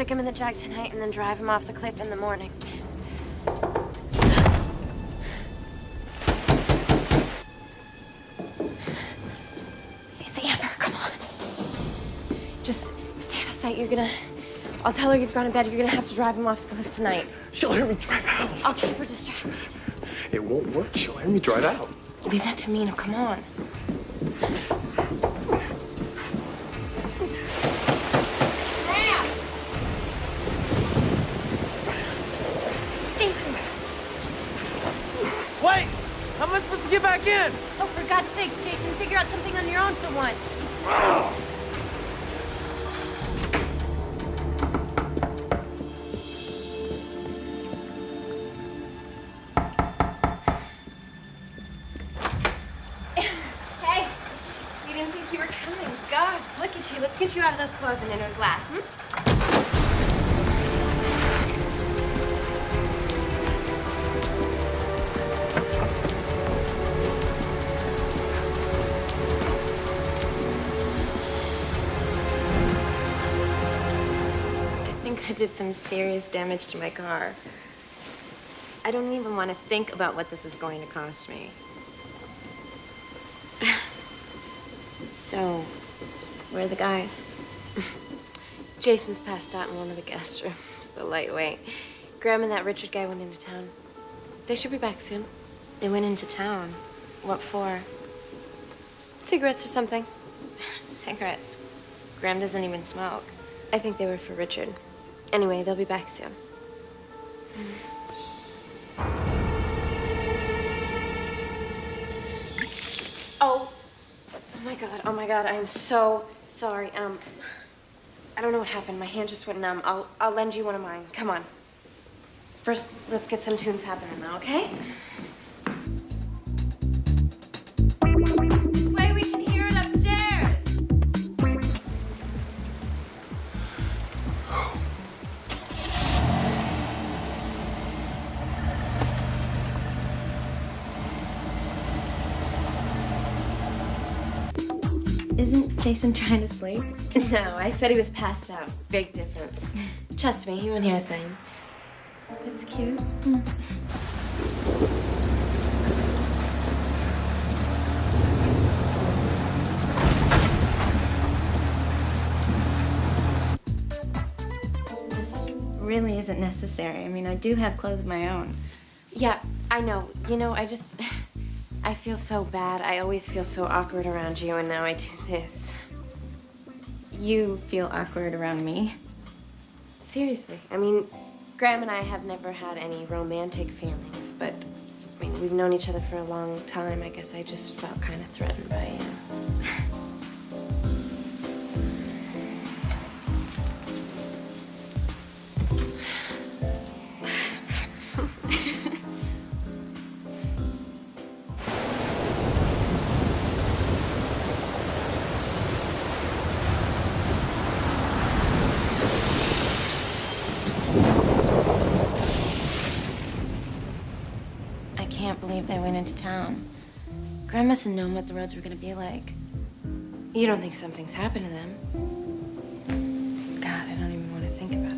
stick him in the jag tonight and then drive him off the cliff in the morning. It's Amber, come on. Just stay out of sight. I'll tell her you've gone to bed. You're gonna have to drive him off the cliff tonight. She'll hear me drive out. I'll keep her distracted. It won't work. She'll hear me drive out. Leave that to me. Now, come on. Jason! Wait! How am I supposed to get back in? Oh, for God's sakes, Jason, figure out something on your own for once. Hey, we didn't think you were coming. God, look at you. Let's get you out of those clothes and into a glass, I did some serious damage to my car. I don't even want to think about what this is going to cost me. So, where are the guys? Jason's passed out in one of the guest rooms, the lightweight. Graham and that Richard guy went into town. They should be back soon. They went into town. What for? Cigarettes or something. Cigarettes. Graham doesn't even smoke. I think they were for Richard. Anyway, they'll be back soon. Oh my God, I am so sorry. I don't know what happened. My hand just went numb. I'll lend you one of mine. Come on. First, let's get some tunes happening now, okay? This way we can hear it upstairs. Isn't Jason trying to sleep? No, I said he was passed out. Big difference. Trust me, he won't hear a thing. That's cute. This really isn't necessary. I mean, I do have clothes of my own. Yeah, I know. You know, I feel so bad. I always feel so awkward around you, and now I do this. You feel awkward around me? Seriously. I mean, Graham and I have never had any romantic feelings, but I mean, we've known each other for a long time. I guess I just felt kind of threatened by you. I can't believe they went into town. Graham must have known what the roads were gonna be like. You don't think something's happened to them? God, I don't even want to think about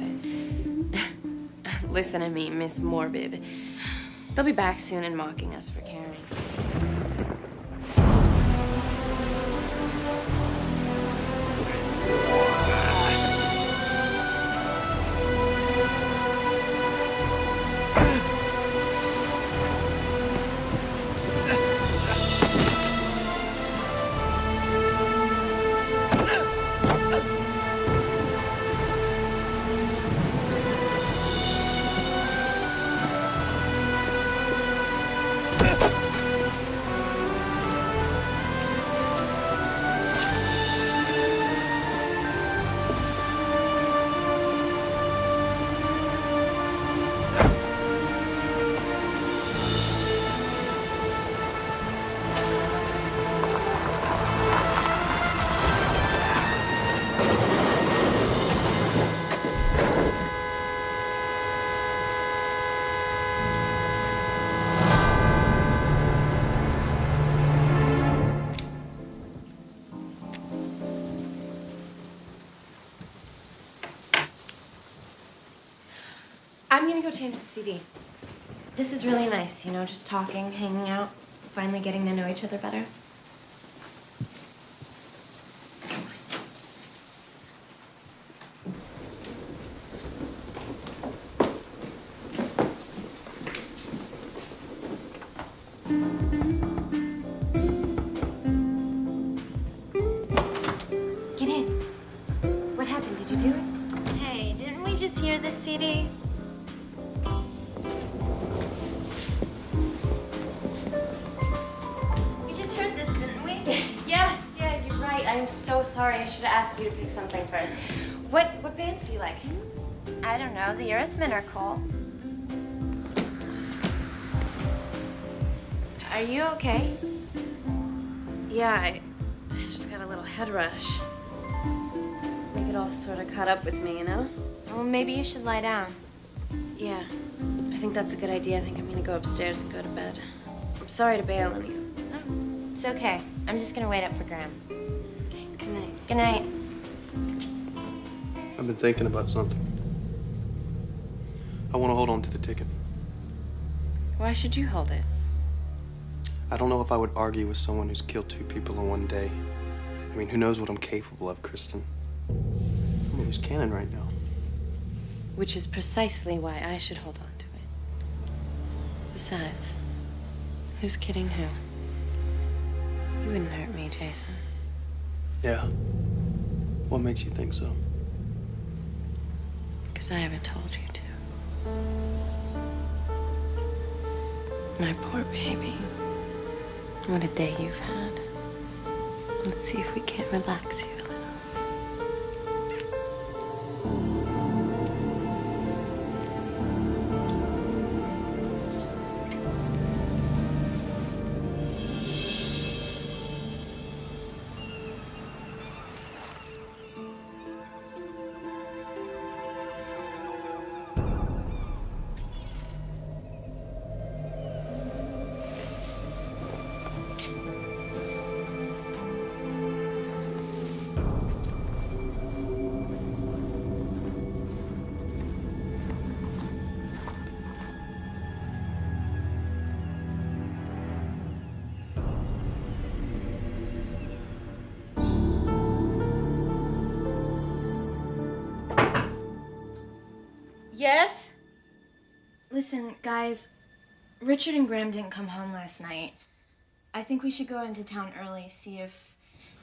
it. Listen to me, Miss Morbid. They'll be back soon and mocking us for caring. I'm gonna go change the CD. This is really nice, you know, just talking, hanging out, finally getting to know each other better. Get in. What happened? Did you do it? Hey, didn't we just hear this CD? We just heard this, didn't we? Yeah, you're right. I'm so sorry. I should have asked you to pick something first. What bands do you like? I don't know. The Earthmen are cool. Are you okay? Yeah, I just got a little head rush. Just think it all sort of caught up with me, you know? Well, maybe you should lie down. Yeah, I think that's a good idea. I think I'm gonna go upstairs and go to bed. I'm sorry to bail on you. Oh, it's okay. I'm just gonna wait up for Graham. Okay, good night. Good night. I've been thinking about something. I want to hold on to the ticket. Why should you hold it? I don't know if I would argue with someone who's killed 2 people in one day. I mean, who knows what I'm capable of, Kristen? I'm a loose cannon right now. Which is precisely why I should hold on to it. Besides, who's kidding who? You wouldn't hurt me, Jason. Yeah. What makes you think so? Because I haven't told you to. My poor baby. What a day you've had. Let's see if we can't relax you a little. Yes? Listen, guys, Richard and Graham didn't come home last night. I think we should go into town early, see if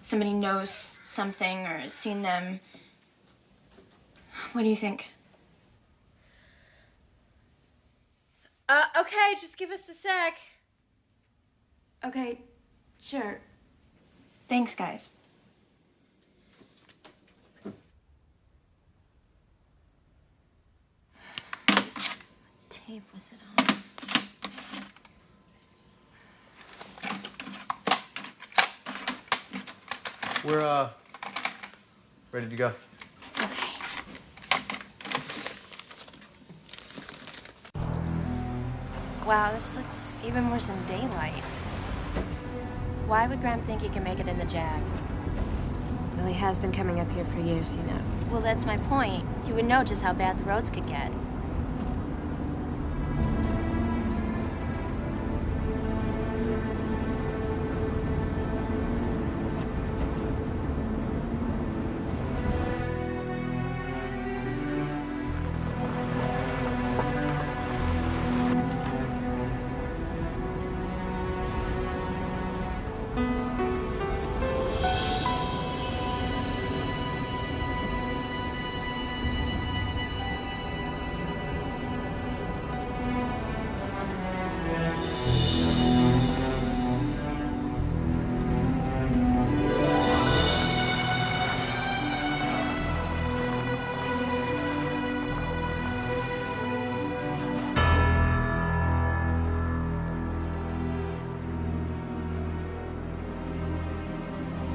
somebody knows something or has seen them. What do you think? Okay, just give us a sec. Okay, sure. Thanks, guys. What tape was it on? We're, ready to go. Okay. Wow, this looks even worse in daylight. Why would Graham think he can make it in the Jag? Well, he has been coming up here for years, you know. Well, that's my point. He would know just how bad the roads could get.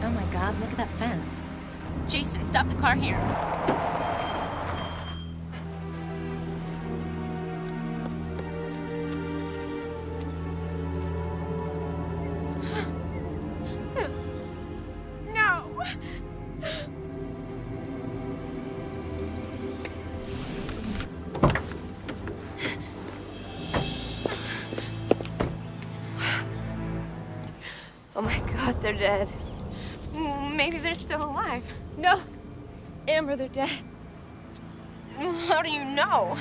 Oh my God, look at that fence. Jason, stop the car here. No! Oh my God, they're dead. Maybe they're still alive. No, Amber, they're dead. How do you know?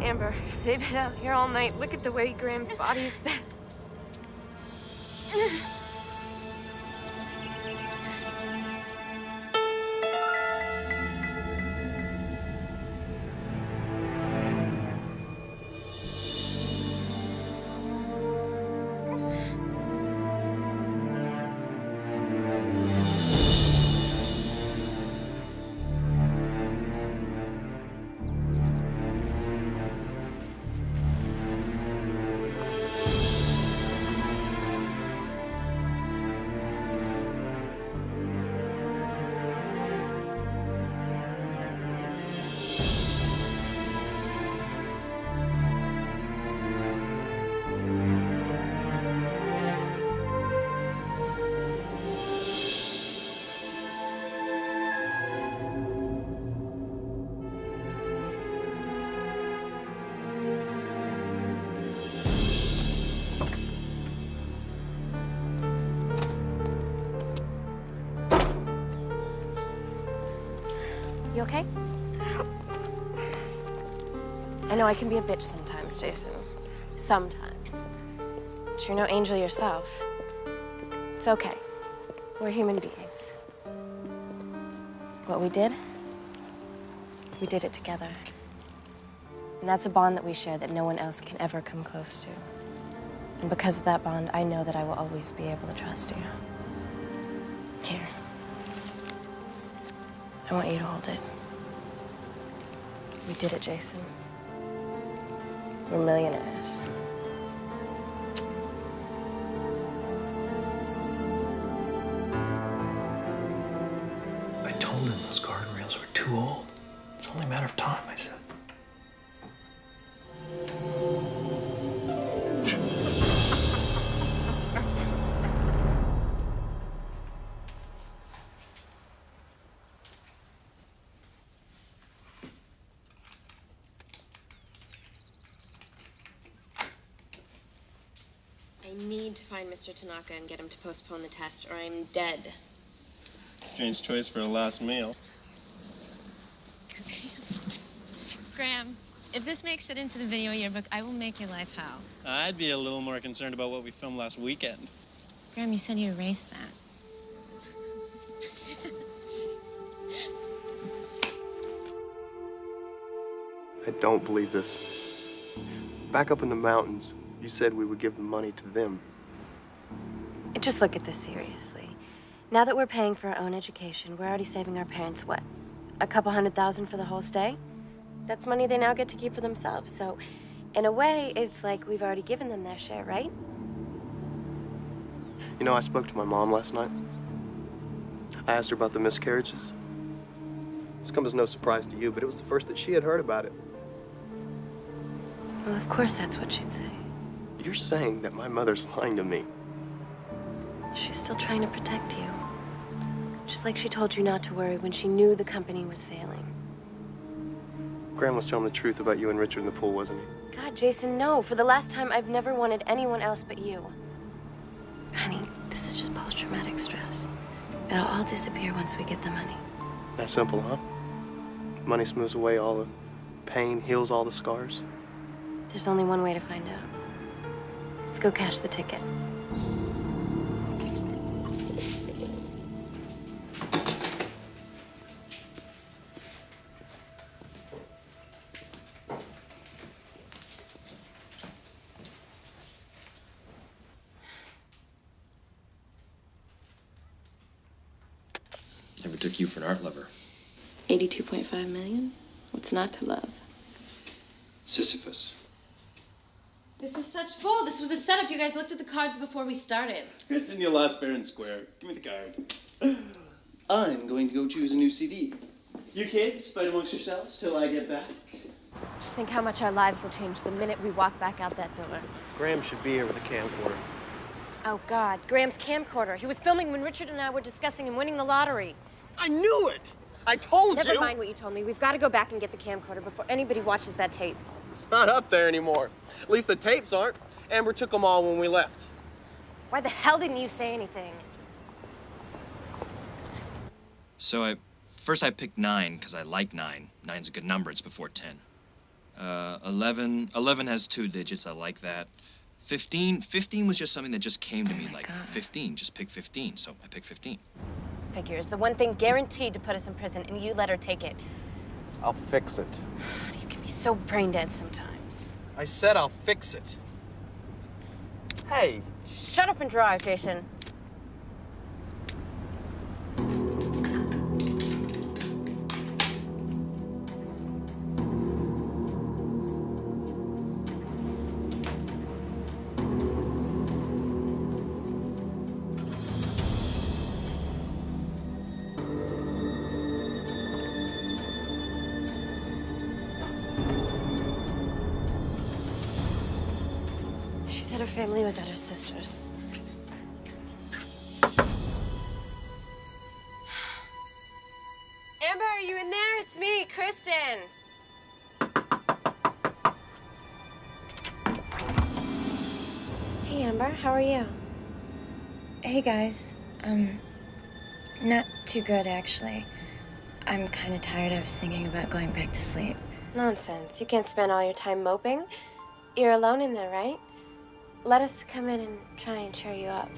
Amber, they've been out here all night. Look at the way Graham's body's been. You okay? I know I can be a bitch sometimes, Jason. Sometimes. But you're no angel yourself. It's okay. We're human beings. What we did it together. And that's a bond that we share that no one else can ever come close to. And because of that bond, I know that I will always be able to trust you. Here. I want you to hold it. We did it, Jason. We're millionaires. I told him those guardrails were too old. It's only a matter of time, I said. I need to find Mr. Tanaka and get him to postpone the test, or I'm dead. Strange choice for a last meal. Graham, if this makes it into the video yearbook, I will make your life hell. I'd be a little more concerned about what we filmed last weekend. Graham, you said you erased that. I don't believe this. Back up in the mountains, you said we would give the money to them. Just look at this seriously. Now that we're paying for our own education, we're already saving our parents, what, a couple $100,000 for the whole stay? That's money they now get to keep for themselves. So, in a way, it's like we've already given them their share, right? You know, I spoke to my mom last night. I asked her about the miscarriages. This comes as no surprise to you, but it was the first that she had heard about it. Well, of course that's what she'd say. You're saying that my mother's lying to me. She's still trying to protect you. Just like she told you not to worry when she knew the company was failing. Graham was telling the truth about you and Richard in the pool, wasn't he? God, Jason, no. For the last time, I've never wanted anyone else but you. Honey, this is just post-traumatic stress. It'll all disappear once we get the money. That simple, huh? Money smooths away all the pain, heals all the scars. There's only one way to find out. Let's go cash the ticket. Never took you for an art lover. 82.5 million? What's not to love? Sisyphus. This is such bull. This was a setup. You guys looked at the cards before we started. Kristen, you lost fair and square. Give me the card. I'm going to go choose a new CD. You kids, fight amongst yourselves till I get back. Just think how much our lives will change the minute we walk back out that door. Graham should be here with a camcorder. Oh, God. Graham's camcorder. He was filming when Richard and I were discussing him winning the lottery. I knew it! I told you! Never mind what you told me. We've got to go back and get the camcorder before anybody watches that tape. It's not up there anymore. At least the tapes aren't. Amber took them all when we left. Why the hell didn't you say anything? So first I picked 9 because I like 9. 9's a good number. It's before 10. 11 has 2 digits. I like that. 15 was just something that just came to me like 15. Just pick 15. So I picked 15. Figures. The one thing guaranteed to put us in prison, and you let her take it. I'll fix it. You can be so brain dead sometimes. I said I'll fix it. Hey. Shut up and drive, Jason. She said her family was at her sister's. Amber, are you in there? It's me, Kristen. Hey, Amber, how are you? Hey, guys. Not too good, actually. I'm kind of tired. I was thinking about going back to sleep. Nonsense. You can't spend all your time moping. You're alone in there, right? Let us come in and try and cheer you up.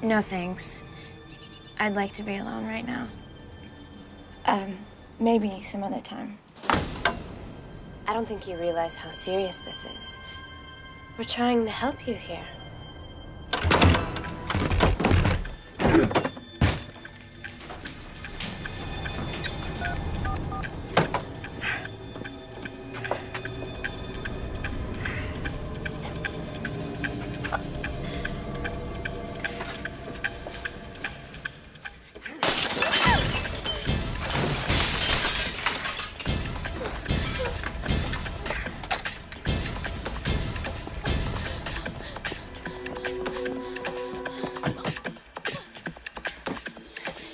No thanks. I'd like to be alone right now. Maybe some other time. I don't think you realize how serious this is. We're trying to help you here.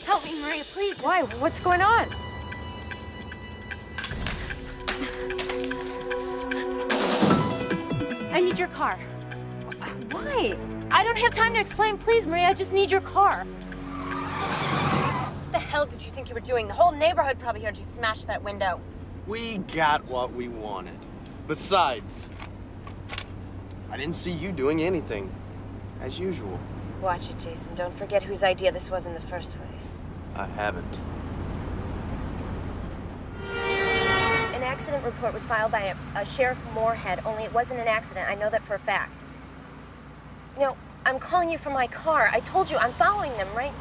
Help me, Maria, please. Why? What's going on? I need your car. Why? I don't have time to explain. Please, Maria, I just need your car. What the hell did you think you were doing? The whole neighborhood probably heard you smash that window. We got what we wanted. Besides, I didn't see you doing anything. As usual. Watch it, Jason. Don't forget whose idea this was in the first place. I haven't. An accident report was filed by a Sheriff Moorhead, only it wasn't an accident. I know that for a fact. No, I'm calling you from my car. I told you I'm following them, right?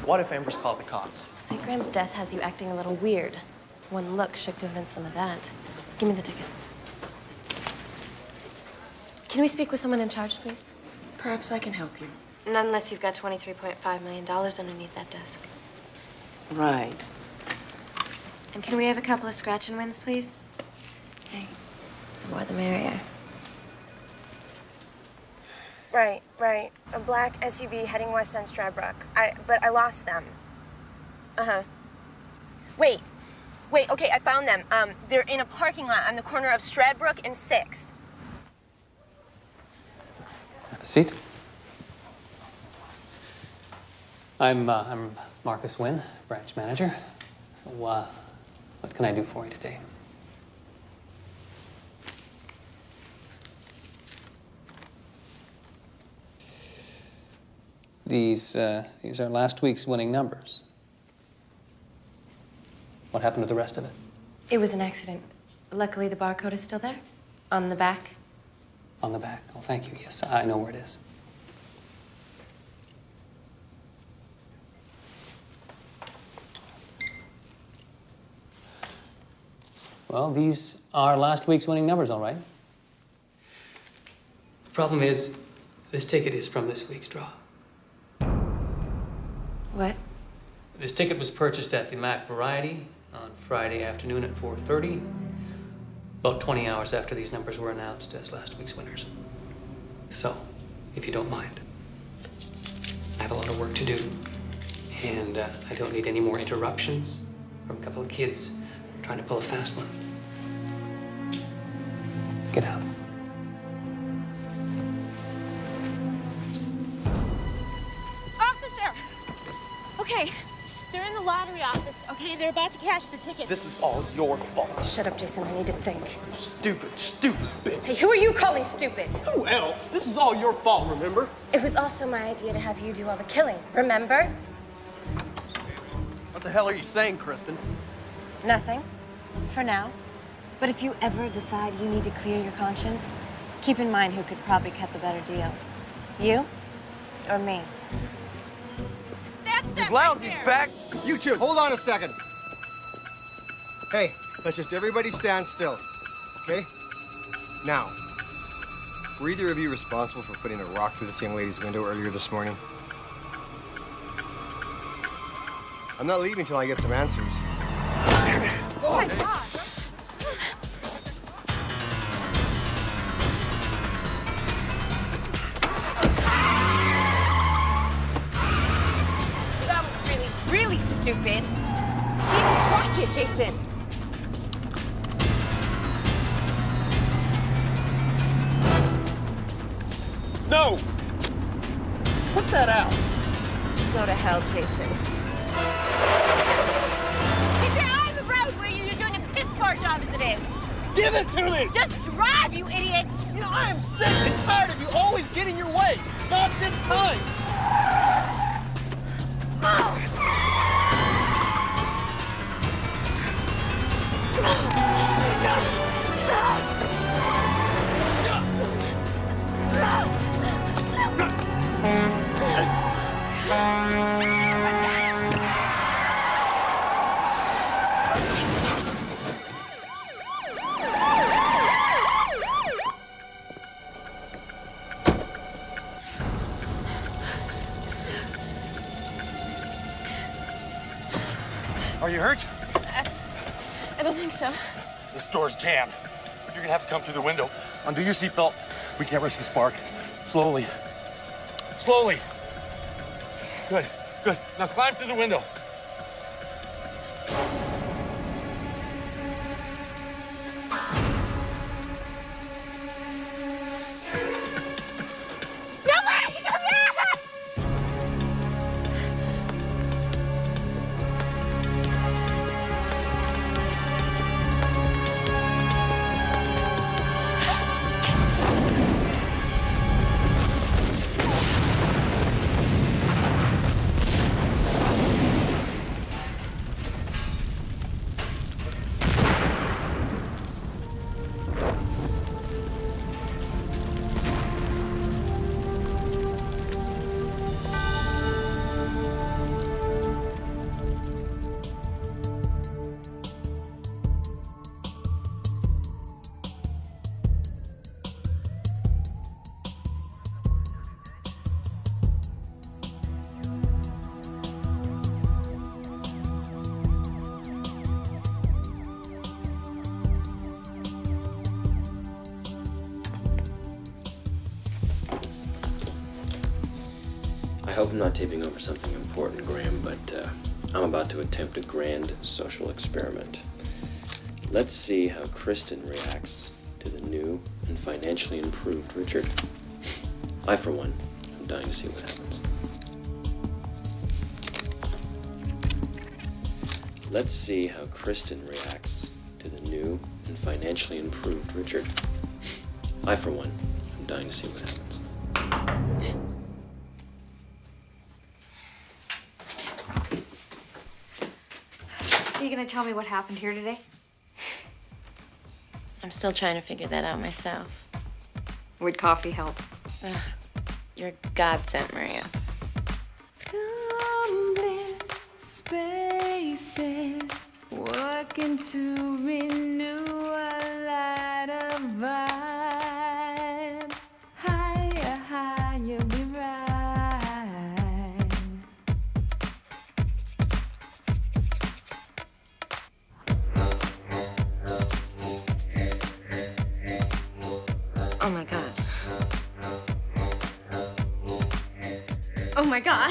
What if Amber's called the cops? Say Graham's death has you acting a little weird. One look should convince them of that. Give me the ticket. Can we speak with someone in charge, please? Perhaps I can help you. Not unless you've got $23.5 million underneath that desk. Right. And can we have a couple of scratch and wins, please? Hey, the more the merrier. Right. A black SUV heading west on Stradbrook. But I lost them. Uh-huh. Wait, okay, I found them. They're in a parking lot on the corner of Stradbrook and 6th. Have a seat. I'm Marcus Wynn, branch manager. So, what can I do for you today? These are last week's winning numbers. What happened to the rest of it? It was an accident. Luckily, the barcode is still there. On the back. On the back. Oh, thank you. Yes, I know where it is. Well, these are last week's winning numbers, all right. The problem is, this ticket is from this week's draw. What? This ticket was purchased at the Mac Variety on Friday afternoon at 4:30, about 20 hours after these numbers were announced as last week's winners. So, if you don't mind, I have a lot of work to do, and I don't need any more interruptions from a couple of kids Trying to pull a fast one. Get out. Officer! Okay, they're in the lottery office, okay? They're about to cash the tickets. This is all your fault. Shut up, Jason. I need to think. Stupid bitch. Hey, who are you calling stupid? Who else? This was all your fault, remember? It was also my idea to have you do all the killing, remember? What the hell are you saying, Kristen? Nothing. For now. But if you ever decide you need to clear your conscience, keep in mind who could probably cut the better deal. You or me? You lousy back. You two, hold on a second. Hey, let's just everybody stand still, okay? Now, were either of you responsible for putting a rock through this young lady's window earlier this morning? I'm not leaving until I get some answers. Oh my God! That was really stupid. Jesus, watch it, Jason. No! Put that out. Go to hell, Jason. Keep your eye on the road, will you? You're doing a piss poor job as it is. Give it to me! Just drive, you idiot! You know, I am sick and tired of you always getting your way. Not this time. Are you hurt? I don't think so. This door's jammed. You're gonna have to come through the window. Undo your seatbelt. We can't risk a spark. Slowly. Slowly. Good, good. Now climb through the window. I hope I'm not taping over something important, Graham, but I'm about to attempt a grand social experiment. Let's see how Kristen reacts to the new and financially improved Richard. I, for one, am dying to see what happens. Let's see how Kristen reacts to the new and financially improved Richard. I, for one, am dying to see what happens. So you gonna tell me what happened here today? I'm still trying to figure that out myself. Would coffee help? Ugh, you're a godsend, Maria. Tumbling spaces, working to renew a light of vibe. Higher, higher, be right. Oh my God. Oh my God.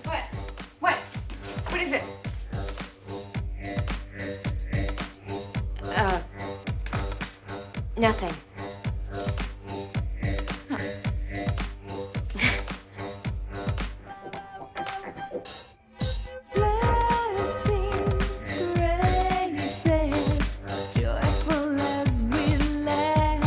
What? What? What is it? Nothing.